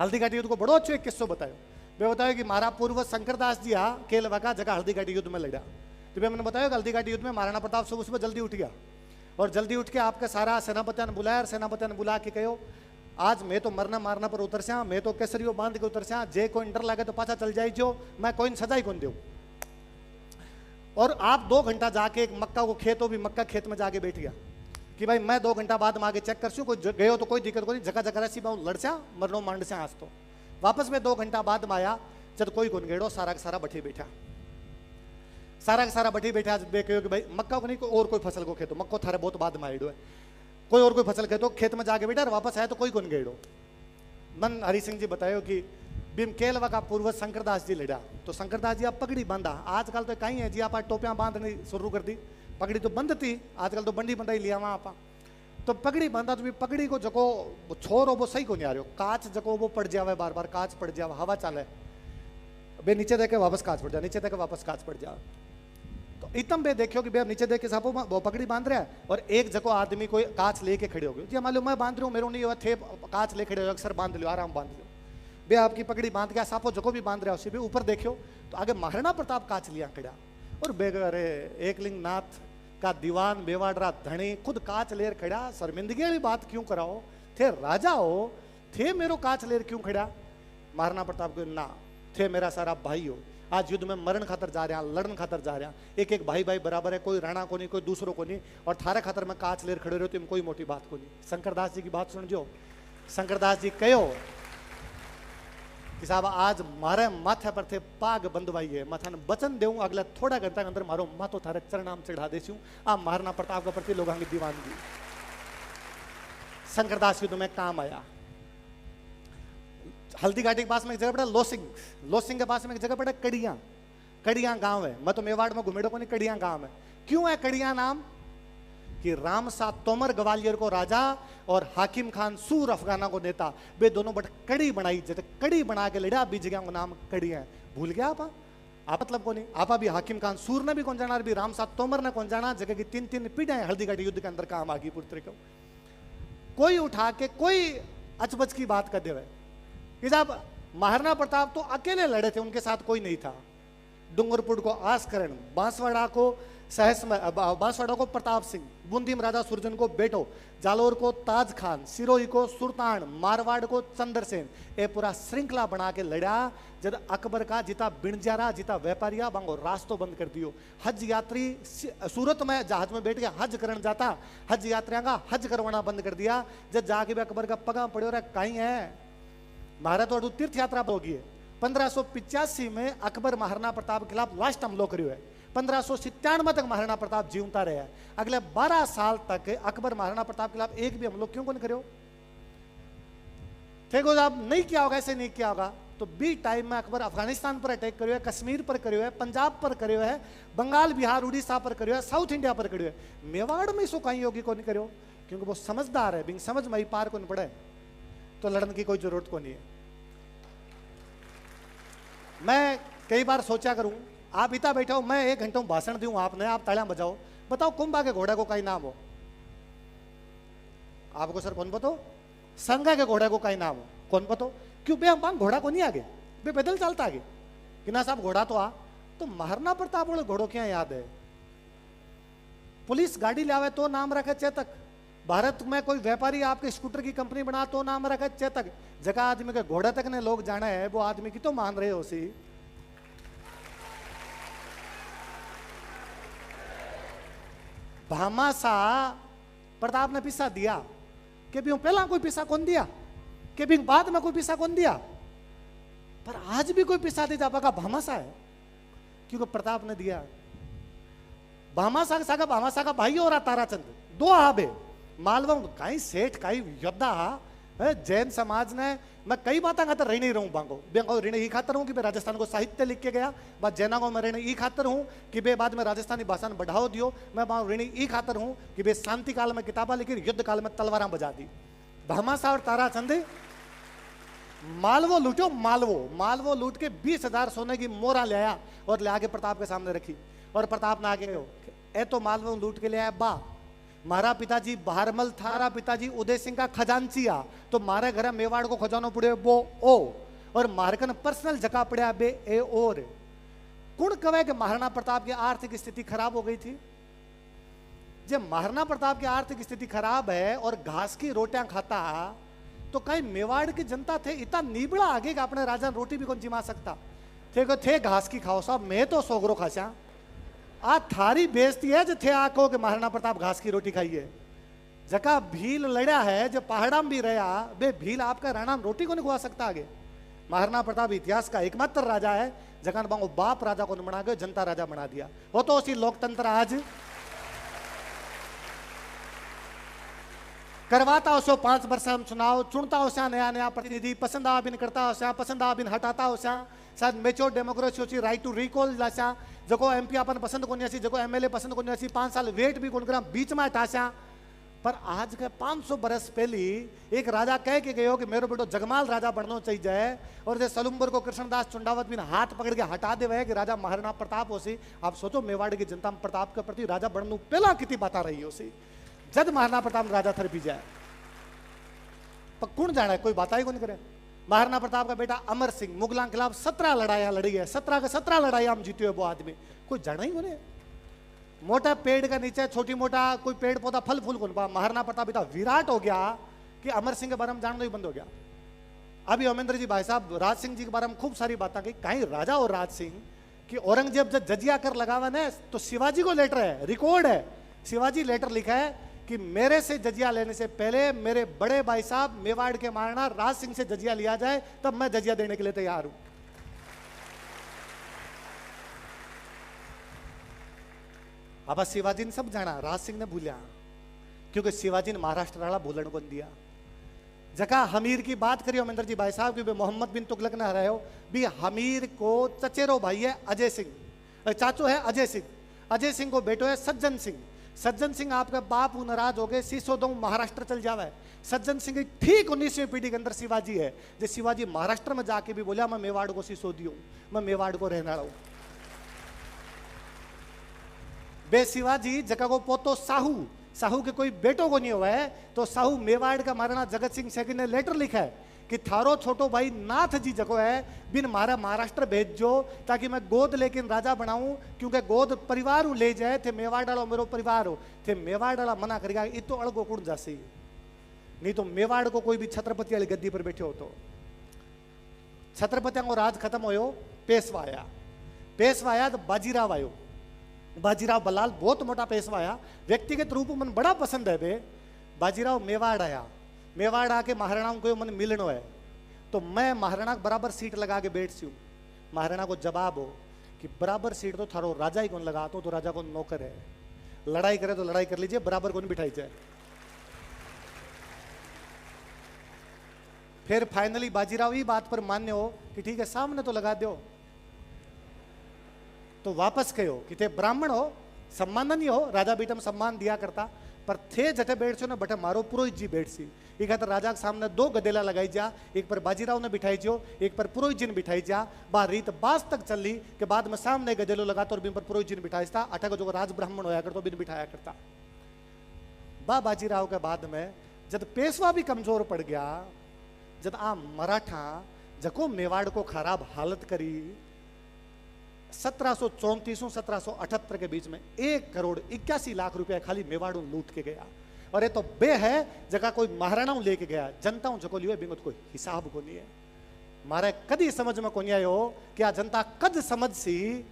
हल्दी घाटी युद्ध को बड़ो अच्छो एक किस्सो बतायो। वे बताया कि मारा पूर्व शंकरदास जी आ केलवा का जगह हल्दी घाटी युद्ध में लड़ा, तो वे मैंने बताया कि हल्दी घाटी युद्ध में महाराणा प्रताप सुबह सुबह जल्दी उठ गया, और जल्दी उठ के आपका सारा सेनापतियों ने बुलाया, और सेनापतियों ने बुला के कहो आज मैं तो मरना मारना पर उतर से, मैं तो केसरियो बांध के उतर से, जे कोई डर लगे तो पाछा चल जाए जो, मैं कोई सजा ही कौन दूं। और आप 2 घंटा जाके एक मक्का को खेत हो भी मक्का खेत में जाके बैठ गया कि भाई मैं 2 घंटा बाद में आगे चेक कर सू, कोई गए हो तो कोई दिक्कत कोई, जगह जगह ऐसी लड़सा मरनो मांड से आज तो वापस में 2 घंटा बाद में आया, जब कोई गुन गेड़ो सारा का सारा बठी बैठा, सारा का सारा बठी बैठा, जब कहो कि भाई मक्का को नहीं कोई और कोई फसल को खेतो, मक्को थारे बहुत बाद में आइडो है, कोई और कोई फसल खेतो, खेत में जाके बैठा और वापस आया तो कोई गुन गेड़ो। मन हरी सिंह जी बतायो कि भीम केलवा का पूर्वज शंकरदास जी लड़ा, तो शंकरदास जी आप पगड़ी बांधा, आजकल तो कहीं है जी आप टोपियां बांधनी शुरू कर दी, पगड़ी तो बंद थी, आजकल तो बंडी बंधाई लिया वहां आप, तो पगड़ी बांधा, तो पगड़ी को जको छोर हो वो सही को नहीं आ रही हो, काच जको वो पड़ जावे, बार बार काच पड़ जावे, हवा चाले बे नीचे देखे वापस काच पड़ जाए, नीचे देखे वापस काच पड़ जाए। तो इतम बे देखियो कि बे नीचे देख के सापो वो पगड़ी बांध रहा है, और एक जगह आदमी कोई काच लेके खड़े हो गए, जी मान लो मैं बांध रहा हूँ, मेरे नहीं हुआ थे काच ले खड़े हो, अक्सर बांध लो, आराम बांध लो, बे आपकी पगड़ी बांध गया, सापो जको भी बांध रहा है उसी भी ऊपर देखियो तो आगे महाराणा प्रताप काच लिया खड़ा, और बेग अरे एकलिंग नाथ का दीवान बेवाडरा धनी खुद काच लेर खड़ा, शर्मिंदगी वाली बात क्यों कराओ, थे राजा हो, थे मेरो काच लेर क्यों खड़ा। महाराणा प्रताप को ना, थे मेरा सारा भाई हो, आज युद्ध में मरण खातर जा रहा, लड़न खातर जा रहा, एक एक भाई भाई बराबर है, कोई राणा को नहीं कोई दूसरों को नहीं, और थारे खातर में काच लेर खड़े रहो तुम कोई मोटी बात को नहीं। शंकरदास जी की बात सुन जो, शंकरदास जी कहो कि साहब आज मारे माथे पर थे पाग बंधवाई है, मैं थाने वचन देऊं अगला थोड़ा घंटा के अंदर मारो माथो थारे चरणाम चढ़ा देसूं, आ महाराणा प्रताप के प्रति लोगों की दीवानगी शंकरदास युद्ध में काम आया। हल्दी घाटी के पास में एक जगह पड़ा लोसिंग, लोसिंग के पास में एक जगह पड़ा कड़ियां, कड़ियां गांव है, मैं तो मेवाड़ में घूमेड़ो को नहीं, कड़ियां गांव है। क्यों है कड़ियां नाम कि रामसा तोमर ग्वालियर को राजा और हाकिम खान सूर अफगाना को नेता, वे दोनों बट कड़ी बनाई, जैसे कड़ी बना के लड़ा बीज गया नाम कड़ी है, भूल गया आप मतलब को नहीं, आपा भी हाकिम खान सूर ने भी कौन जाना, भी रामसा तोमर ने कौन जाना, जगह की 3 पीढ़ियां हल्दी घाटी युद्ध के अंदर काम आ गई पुत्र को। कोई उठा के कोई अचबच की बात कर देवे कि जब महाराणा प्रताप तो अकेले लड़े थे, उनके साथ कोई नहीं था। डूंगरपुर को आसकरण, बांसवाड़ा को बांसवाड़ा को प्रताप सिंह, बूंदी में राजा सुरजन को बेटो, जालोर को ताज खान, सिरोही को सुल्तान, मारवाड़ को चंद्रसेन, ये पूरा श्रृंखला बना के लड़ा। जब अकबर का जिता बिणजारा जिता व्यापारिया बांगो रास्तों बंद कर दियो। हज यात्री सूरत में जहाज में बैठ के हज करने जाता, हज यात्रियों का हज करवाना बंद कर दिया। जब जाके भी अकबर का पगा पड़ो रहा कहीं है, महाराज तो तीर्थ यात्रा होगी है। 1585 में अकबर महाराणा प्रताप के खिलाफ लास्ट हमलो करियो है। 1597 तक महाराणा प्रताप जीवता रहे हैं। अगले 12 साल तक अकबर महाराणा प्रताप के खिलाफ एक भी हमलो क्यों कौन करियो? थे साहब नहीं किया होगा, ऐसे नहीं किया होगा। तो बी टाइम में अकबर अफगानिस्तान पर अटैक करियो है, कश्मीर पर करियो है, पंजाब पर करियो है, बंगाल बिहार उड़ीसा पर करियो है, साउथ इंडिया पर करियो है। मेवाड़ में इसको कहीं योगी को नहीं करियो, क्योंकि वो समझदार है, बिंग समझ मई पार को नहीं पड़े तो लड़ने की कोई जरूरत को नहीं है। मैं कई बार सोचा करूं, आप इतना बैठे हो, मैं 1 घंटा भाषण दूं आपने, आप तालियां बजाओ, बताओ कुंभा के घोड़े को कई नाम हो? आपको सर कौन बताओ? संगा के घोड़े को कई नाम हो? कौन बताओ? क्यों बे हम घोड़ा को नहीं आगे, बे पैदल चलता आगे कि ना साहब घोड़ा तो आ। तो महाराणा प्रताप वाले घोड़ों क्या याद है? पुलिस गाड़ी लावे तो नाम रखे चेतक, भारत में कोई व्यापारी आपके स्कूटर की कंपनी बना तो नाम रखे चेतक। जगह आदमी के घोड़े तक ने लोग जाना है, वो आदमी की तो मान रहे हो सी। भामासा प्रताप ने पिस्सा दिया कि भी पहला कोई पिस्सा कौन दिया, कि भी बाद में कोई पिस्सा कौन दिया, पर आज भी कोई पिस्सा दे जापा का भामासा है, क्योंकि प्रताप ने दिया। भामासा का भाई और ताराचंद दो आबे मालवा कहीं सेठ कहीं योद्धा जैन समाज ने। मैं कई बातें खातर रही नहीं रहूं बांगो बेंगो ऋण ही खातर हूं कि मैं राजस्थान को साहित्य लिख के गया, बात जैना को मैं ऋण ई खातर हूं कि बे बाद में राजस्थानी भाषा ने बढ़ाओ दियो। मैं ऋण ई खातर हूं कि बे शांति काल में किताबा लिखी, युद्ध काल में तलवारा बजा दी। भामासा और ताराचंद मालवो लूटो, मालवो लूट के 20,000 सोने की मोहरा ले आया और ले आके प्रताप के सामने रखी। और प्रताप ने आगे ए तो मालवो लूट के ले आया बा, मारा पिताजी बहारमल थारा पिताजी उदय सिंह का खजांची आ, तो मारे घर मेवाड़ को खजानो पड़े वो ओ, और मारकन पर्सनल जका पड़ा बे ए और। कुण कहे कि महाराणा प्रताप की आर्थिक स्थिति खराब हो गई थी। जब महाराणा प्रताप की आर्थिक स्थिति खराब है और घास की रोटियां खाता, तो कहीं मेवाड़ की जनता थे इतना नीबड़ा आगे कि अपने राजा रोटी भी कौन जिमा सकता थे घास की खाओ साहब, मैं तो सोगरो खासा आ थारी बेइज्जती है जो थे आको के महाराणा प्रताप घास की रोटी खाइए। जका भील लड़ा है जो पहाड़ा में भी रहा, बे भील आपका राणा रोटी को नहीं खुआ सकता आगे। महाराणा प्रताप इतिहास का एकमात्र राजा है जगन बांगो बाप राजा को बना गए, जनता राजा बना दिया। वो तो उसी लोकतंत्र आज करवाता हो 5 वर्ष हम चुनाव, चुनता हो नया नया प्रतिनिधि, पसंद आ बिन करता हो, पसंद आ बिन हटाता हो, शायद मेच्योर डेमोक्रेसी होची, राइट टू रिकॉल लाशा, जको एमपी अपन पसंद को नहीं, जको एमएलए पसंद को नहीं, 5 साल वेट भी कौन करा बीच में हटाशा। पर आज के 500 बरस पहली एक राजा कह के गयो कि मेरे बेटो जगमाल राजा बनना चाहिए, और जैसे सलुम्बर को कृष्णदास चुंडावत भी हाथ पकड़ के हटा दे कि राजा महाराणा प्रताप हो सी। आप सोचो मेवाड़ की जनता प्रताप के प्रति राजा बनने पहला कितनी बात रही हो सी, जब महाराणा प्रताप राजा थर भी जाए पर कौन जाना है, कोई बात ही कौन करे। महाराणा प्रताप का बेटा अमर सिंह मुगलों के खिलाफ 17 लड़ाइयां लड़ी है, 17 के 17 लड़ाइयां हम जीते हुए वो आदमी, कोई जाना ही कोने। मोटा पेड़ का नीचे छोटी मोटा कोई पेड़ पौधा फल फूल कौन पा। महाराणा प्रताप इतना विराट हो गया कि अमर सिंह के बारे में जानना ही बंद हो गया। अभी अमेंद्र जी भाई साहब राज सिंह जी के बारे में खूब सारी बातें कही, कहीं राजा और राज सिंह कि औरंगजेब जब जजिया कर लगावा ने तो शिवाजी को लेटर है, रिकॉर्ड है, शिवाजी लेटर लिखा है कि मेरे से जजिया लेने से पहले मेरे बड़े भाई साहब मेवाड़ के महाराणा राज सिंह से जजिया लिया जाए, तब मैं जजिया देने के लिए तैयार हूं। अब शिवाजी ने सब जाना, राज सिंह ने भूलिया, क्योंकि शिवाजी ने महाराष्ट्र वाला भूलन को दिया। जगह हमीर की बात करियो अमेंद्र जी भाई साहब कि मोहम्मद बिन तुगलक ने हरायो भी, हमीर को चचेरो भाई है अजय सिंह, चाचो है अजय सिंह, अजय सिंह को बेटो है सज्जन सिंह। सज्जन सिंह आपका बाप नाराज हो गए, सीसोदों महाराष्ट्र चल जावे। सज्जन सिंह ठीक 19वीं पीढ़ी के अंदर शिवाजी है, जो शिवाजी महाराष्ट्र में जाके भी बोला मैं मेवाड़ को सिसोदी हूं, मैं मेवाड़ को रहना हूं। बे शिवाजी जगह को पोतो साहू साहू के कोई बेटो को नहीं हुआ है, तो साहू मेवाड़ का महाराणा जगत सिंह सेकंड ने लेटर लिखा है कि थारो छोटो भाई नाथ जी जको है बिन मारा महाराष्ट्र भेजो ताकि मैं गोद लेकिन राजा बनाऊं, क्योंकि गोद परिवार ले जाए थे मेवाड़ डालो मेरो परिवार हो थे मेवाड़ डाला मना करेगा ये तो अड़गो कुड़ जासी, नहीं तो मेवाड़ को कोई भी छत्रपति वाली गद्दी पर बैठे हो तो छत्रपतियों को राज खत्म हो, पेशवा आया, पेशवा आया तो बाजीराव आयो, बाजीराव बलाल बहुत मोटा पेशवा आया, व्यक्तिगत रूप में मन बड़ा पसंद है बे। बाजीराव मेवाड़ आया, मेवाड़ आके महाराणाओं को मन मिलनो है, तो मैं महाराणा बराबर सीट लगा के बैठ सी हूँ। महाराणा को जवाब हो कि बराबर सीट तो थारो राजा ही कौन लगाता तो राजा को नौकर है, लड़ाई करे तो लड़ाई कर लीजिए, बराबर कौन बिठाई जाए। फिर फाइनली बाजीराव ही बात पर मान्य हो कि ठीक है सामने तो लगा दो, तो वापस कहो कि थे ब्राह्मण हो, सम्मान नहीं हो, राजा बेटा में सम्मान दिया करता, पर थे जटे बैठ छो ना बटे मारो पुरोहित जी बैठ सी। एक खातर राजा के सामने दो गदेला लगाई जा, एक पर बाजीराव ने बिठाई जो, एक पर पुरोहित जी ने बिठाई जा। बार रीत बास तक चली के बाद में सामने गदेलो लगाता और बिन पर पुरोहित जी ने बिठाई था, अठा को जो राज ब्राह्मण होया करता बिन बिठाया करता। बाजीराव के बाद में जब पेशवा भी कमजोर पड़ गया, जब आ मराठा जको मेवाड़ को खराब हालत करी, 1734-1778 के बीच में 1,81,00,000 रुपया खाली मेवाड़ू लूट के गया। और ये तो बे है जगह कोई महाराणाओं लेके गया, जनताओं जको लियो बिंगत कोई हिसाब को नहीं है। मारे कदी समझ में को नहीं आयो क्या जनता कद समझ सी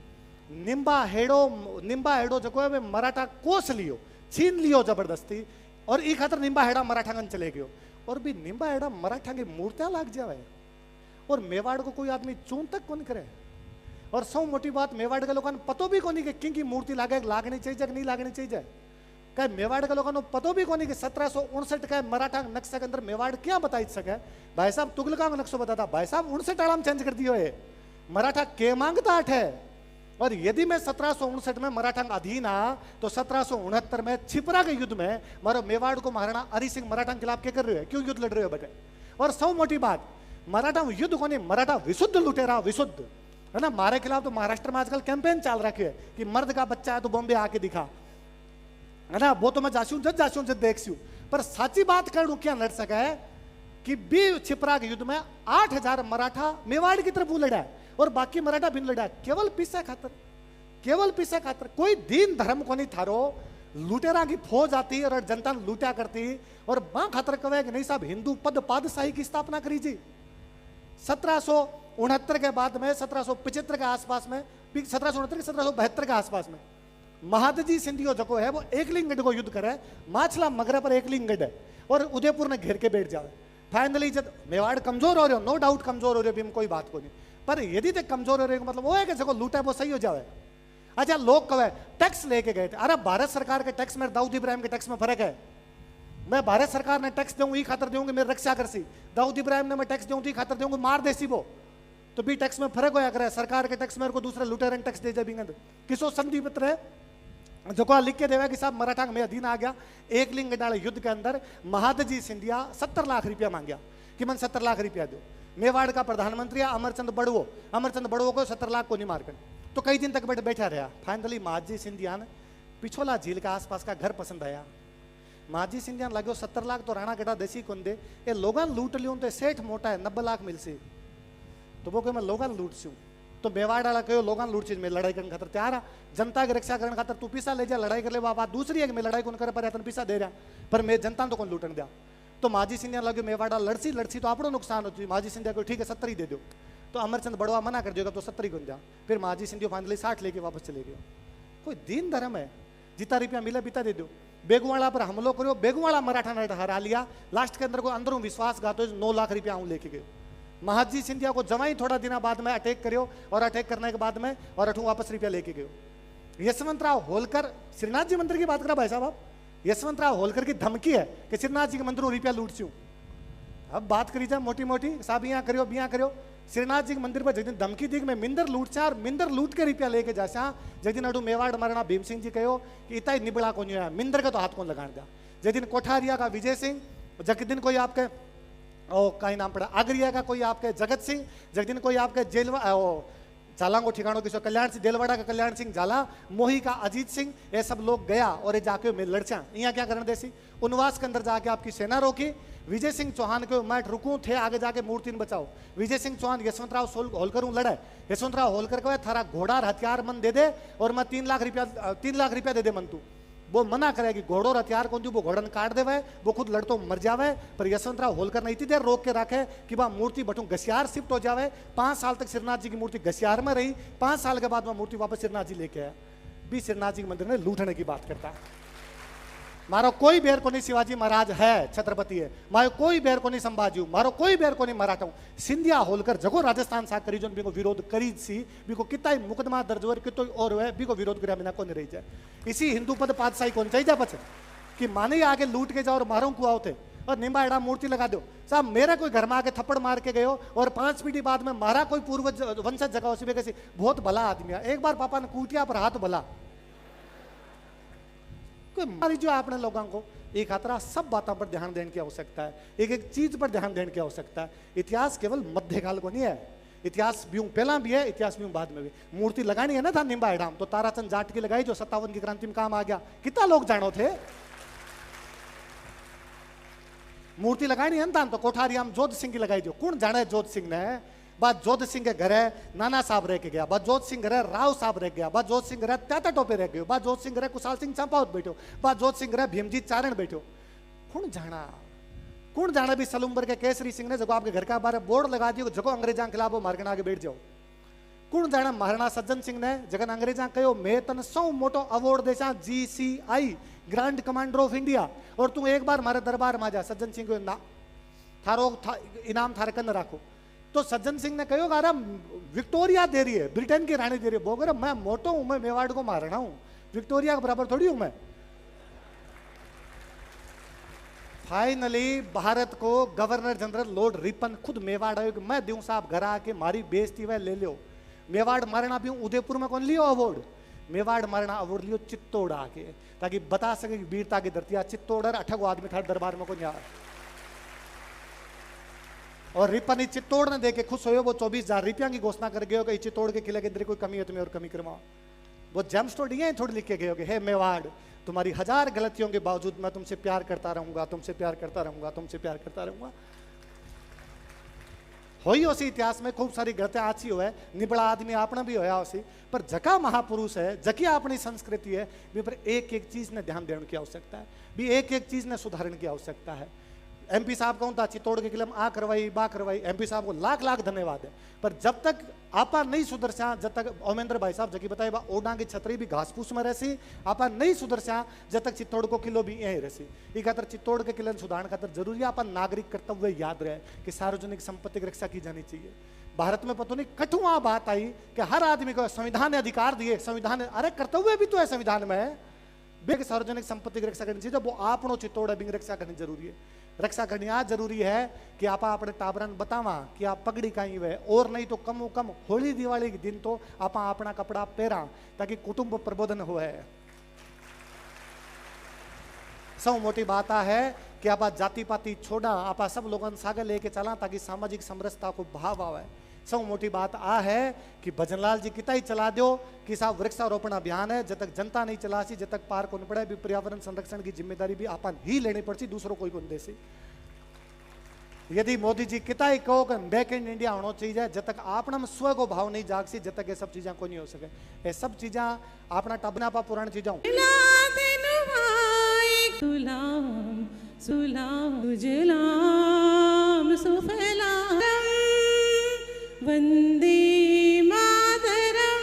निम्बा हेड़ो जको है मराठा कोस लियो, छीन लियो जबरदस्ती, और ई खातर निम्बा हेड़ा मराठागन चले गयो, और भी निम्बा हेड़ा मराठा की मूर्तियां लाग जावे, और मेवाड़ को कोई आदमी चून तक कौन करे। और सौ मोटी बात मेवाड़ के लोगों पतो भी कोनी कि किंग की मूर्ति लागनी चाहिए कि नहीं लागनी चाहिए। क्या मेवाड़ के लोगों पतो भी कोनी कि 1759 का मराठा नक्शे के अंदर मेवाड़ क्या बता सके। भाई साहब तुगलका का नक्शा बताता, भाई साहब 59 आड़ाम चेंज कर दियो है, मराठा के मांगता है। और यदि मैं 1759 में मराठा अधीन आ तो 1769 में छिपरा के युद्ध में मारो मेवाड़ को महाराणा हरि सिंह मराठा के खिलाफ क्या कर रहे हो, क्यों युद्ध लड़ रहे हो बेटे। और सौ मोटी बात मराठा युद्ध को नहीं, मराठा विशुद्ध लुटेरा, विशुद्ध है ना। हमारे खिलाफ तो महाराष्ट्र में आजकल कैंपेन चल रखे है कि मर्द का बच्चा है तो बॉम्बे आके दिखा, है ना। वो तो मैं जासूं जब देख सी, पर साची बात करूं क्या लड़ सका है कि बी छिपरा के युद्ध में 8,000 मराठा मेवाड़ की तरफ लड़ा है और बाकी मराठा भी लड़ा है, केवल पैसा खातर, केवल पैसा खातर। कोई दीन धर्म को नहीं थारो, लुटेरा की फौज आती और जनता लूटा करती, और बां खातर कहे कि नहीं साहब हिंदू पद पादशाही की स्थापना करी जी। 1769 के बाद में 1775 के आसपास में, 1769 के 1772 के आसपास में महादजी सिंधियो जको है वो एकलिंगगढ़ को युद्ध करे, माछला मगरा पर एकलिंगगढ़ है और उदयपुर ने घेर के बैठ जावे। फाइनली जब मेवाड़ कमजोर हो रहे हो, नो डाउट कमजोर हो रहे हो, कोई बात को नहीं, पर यदि तक कमजोर हो रहे हो मतलब वो है कि जको लूटा है वो सही हो जावे। अच्छा लोग कहे टैक्स लेके गए थे, अरे भारत सरकार के टैक्स में दाऊद इब्राहिम के टैक्स में फर्क है। मैं भारत सरकार ने टैक्स दूंगी ई खातर दूंगी मेरी रक्षा कर सी, दाऊद इब्राहिम ने मैं टैक्स दूंगी खातर दूंगी मार देसी वो, तो भी टैक्स में फर्क होया करे। सरकार के टैक्स में को दूसरे लुटेरे टैक्स दे जाए बिंगंद किसो संधि पत्र है जो को लिख के देवा कि साहब मराठा में अधीन आ गया। एक लिंग डाले युद्ध के अंदर महादजी सिंधिया 70 लाख रुपया मांगया कि मन 70 लाख रुपया दो। मेवाड़ का प्रधानमंत्री अमरचंद बड़वो को 70 लाख को नहीं मार कर, तो कई दिन तक बैठा रहा। फाइनली महादजी सिंधिया ने पिछोला झील के आसपास का घर पसंद आया। महादजी सिंधिया लगे 70 लाख तो राणा गढ़ा देसी कौन दे, ये लोगन लूट लियो तो सेठ मोटा है 90 लाख मिल सी, तो वो कहे मैं लोगन लूट सी। तो मेवाड़ वाला कहो लोगन लूट चीज में लड़ाई करने खातर तैयार है, जनता की रक्षा करने खातर तू पैसा ले जा लड़ाई कर ले। बात दूसरी है कि मैं लड़ाई कौन करे पर पैसा दे रहा, पर मैं जनता तो कौन लूटन दिया। तो महादजी सिंधिया लगे मेवाड़ा लड़सी तो आपको नुकसान होती। महादजी सिंधिया को ठीक है 70 ही दे दो, तो अमरचंद बड़वा मना कर देगा तो 70 ही गुन जा। फिर महादजी सिंधिया फाइनली 60 लेके वापस चले गए। कोई दीन धर्म है, जितना रुपया मिला बीता दे दो। बेगुवाड़ा पर हमलो करो, बेगुवाड़ा मराठा ने हरा लिया, लास्ट के अंदर को अंदरों विश्वासघात 9 लाख रुपया आऊँ लेके गए। महादजी सिंधिया को जमाई थोड़ा दिन बाद में अटैक करो, और अटैक करने के बाद में और अठू वापस रुपया लेके गयो। यशवंतराव होलकर श्रीनाथ जी मंदिर की बात करा भाई साहब आप, यशवंतराव होलकर की धमकी है कि श्रीनाथ जी के मंदिर में रुपया लूट सी। अब बात करी जाए मोटी मोटी साहब यहाँ करो बिया करो, श्रीनाथ जी के मंदिर पर जिस धमकी दी मैं मिंदर लूट चा और मिंदर लूट के रुपया लेके जा सा। जिस अडू मेवाड़ महाराणा भीम सिंह जी कहो कि इतना ही निबड़ा को नहीं है, मिंदर का तो हाथ कौन लगान दिया। जिस दिन कोठारिया का विजय सिंह, जग दिन कोई आपके ओ का नाम पड़ा आगरिया का कोई आपके जगत सिंह, जग दिन कोई आपके जेलवा झाला को ठिकानों किसो कल्याण सिंह देलवाड़ा का कल्याण सिंह झाला, मोही का अजीत सिंह, ये सब लोग गया और ये जाके में लड़चा यहाँ क्या करने देसी उनवास के अंदर जाके आपकी सेना रोकी। विजय सिंह चौहान को मैं रुकूं थे आगे जाके मूर्ति बचाओ। विजय सिंह चौहान यशवंतराव होलकर लड़े। यशवंतराव होलकर को थारा घोड़ा और हथियार मन दे दे और मैं 3 लाख रुपया दे दे मन तू। वो मना करे कि घोड़ो और हथियार कौन वो घोड़न काट देवे, वो खुद लड़तो मर जावे। पर यशवंतराव होलकर ने इतनी देर रोक के रखे कि वह मूर्ति बटू घसियार शिफ्ट हो जावे। 5 साल तक श्रीनाथ जी की मूर्ति घसियार में रही। 5 साल के बाद वह मूर्ति वापस श्रीनाथ जी लेके आया। भी श्रीनाथ जी के मंदिर में लूटने की बात करता है। मारो कोई बेर को नहीं शिवाजी महाराज है छत्रपति है, मारो कोई बेर को नहीं संभाजी, मारो कोई बेर को नहीं मराठा हूं। सिंधिया होलकर जगो राजस्थान सा करी जो बिको विरोध करी सी, बिको कितना मुकदमा दर्ज हो कितो और है बिको विरोध करे बिना को नहीं रही जाए। इसी हिंदू पद पातशाही कौन चाहिए जा पछ कि माने आगे लूट के जाओ और मारो को आओ थे और निम्बा एड़ा मूर्ति लगा दो साहब। मेरा कोई घर में आके थप्पड़ मार के गयो और 5 पीढ़ी बाद में मारा कोई पूर्वज वंशज जगह उसी कैसे बहुत भला आदमी है। एक बार पापा ने कूटिया पर हाथ भला हमारी जो आपने लोगों को एक खतरा सब बातों पर ध्यान देने की आवश्यकता है, एक एक चीज पर ध्यान देने की आवश्यकता है। इतिहास केवल मध्यकाल को नहीं है, इतिहास भी पहला भी है, इतिहास भी बाद में भी। मूर्ति लगानी है ना था निम्बा एडाम तो ताराचंद जाट की लगाई जो 57 की क्रांति में काम आ गया। कितना लोग जानो थे मूर्ति लगानी है ना तो कोठारियाम जोध सिंह की लगाई जो कौन जाने जोध सिंह ने। बात जोध सिंह के घर है नाना साहब रह के गया, बात जोध सिंह घर है राव साहब रह गया, बात जोध सिंह घर है त्याता टोपे रह गयो, बात जोध सिंह घर है कुशाल सिंह चंपावत बैठो, बात जोध सिंह घर है भीमजीत चारण बैठो। कौन जाना भी सलूम्बर के केसरी सिंह ने जब आपके घर का बारे बोर्ड लगा दियो जगो अंग्रेजा के खिलाफ मार्गन आगे बैठ जाओ। कौन जाना महाराणा सज्जन सिंह ने जगन अंग्रेजा कहो मैं तन सौ मोटो अवॉर्ड देसा GCI grand commander of India और तू एक बार मारे दरबार में जा। सज्जन सिंह को थारो इनाम थारे कन राखो। तो सज्जन सिंह ने कहो अरे विक्टोरिया दे रही है, ब्रिटेन की रानी दे रही है। बोल मैं मोटो हूं, मैं मेवाड़ को मारना हूं, विक्टोरिया के बराबर थोड़ी हूं मैं। फाइनली भारत को गवर्नर जनरल लॉर्ड रिपन खुद मेवाड़ आयो कि मैं दूं साहब घर आके मारी बेइज्जती वह ले लो। मेवाड़ मारना भी उदयपुर में कौन लियो अवार्ड, मेवाड़ मारना अवार्ड लियो चित्तौड़ आके ताकि बता सके कि वीरता की धरती चित्तौड़ अठगो आदमी था दरबार में कौन यार। और रिपन चित्तौड़ ने देखे खुश हो वो 24,000 रुपया की घोषणा कर गए हो कि चित्तौड़ के किले के अंदर कोई कमी है तुम्हें और कमी करवाओ। वो जेम स्टोरी है थोड़ी लिख के गए हो कि हे मेवाड़ तुम्हारी 1000 गलतियों के बावजूद मैं तुमसे प्यार करता रहूंगा, तुमसे प्यार करता रहूंगा, तुमसे प्यार करता रहूंगा। होई उसी इतिहास में खूब सारी गलतियां आची हो है, निबड़ा आदमी आपने भी होया उसी पर जका महापुरुष है जकी अपनी संस्कृति है भी पर एक एक चीज ने ध्यान देने की आवश्यकता है, भी एक एक चीज ने सुधारने की आवश्यकता है। MP साहब कहूँ था चित्तौड़ के किले में आ करवाई बा करवाई, MP साहब को लाख लाख धन्यवाद है। पर जब तक आपा नहीं सुधरसा जब तक ओमेंद्र भाई साहब जकी बताए ओडा की छतरी भी घास फूस में रहसी, आपा नहीं सुधरसा जब तक चित्तौड़ को किलो भी यही रहसी। ये खातर चित्तौड़ के किले सुधारण खातर जरूरी है आपा नागरिक कर्तव्य याद रहे कि सार्वजनिक संपत्ति की रक्षा की जानी चाहिए। भारत में पता नहीं कठुआ बात आई कि हर आदमी को संविधान ने अधिकार दिए, संविधान अरे कर्तव्य भी तो है संविधान में बेग सार्वजनिक संपत्ति की रक्षा करनी चाहिए। जब वो आपनो चित्तौड़ है रक्षा करनी जरूरी है। रक्षा करनी आज जरूरी है कि आप अपने टाबरन बतावा कि आप पगड़ी कहीं वे और नहीं तो कम कम होली दिवाली के दिन तो आप अपना कपड़ा पहरा ताकि कुटुंब प्रबोधन हो है। सब मोटी बात है कि आप जाति पाति छोड़ा आप सब लोगों सागे लेके चला ताकि सामाजिक समरसता को भाव आवे। सब मोटी बात है कि भजनलाल जी कितना ही चला दो कि साहब वृक्षारोपण अभियान है जब तक जनता नहीं चला सी जब तक पार को पड़े भी पर्यावरण संरक्षण की जिम्मेदारी भी आपन ही लेनी पड़ती दूसरों कोई कौन दे सी। यदि मोदी जी कितना ही कहो कि मेक इन इंडिया होना चाहिए जब तक अपना स्व को भाव नहीं जाग सी जब तक ये सब चीजें को नहीं हो सके। ये सब चीजें अपना टबना पा पुरानी चीजें वंदे मातरम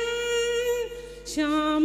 श्याम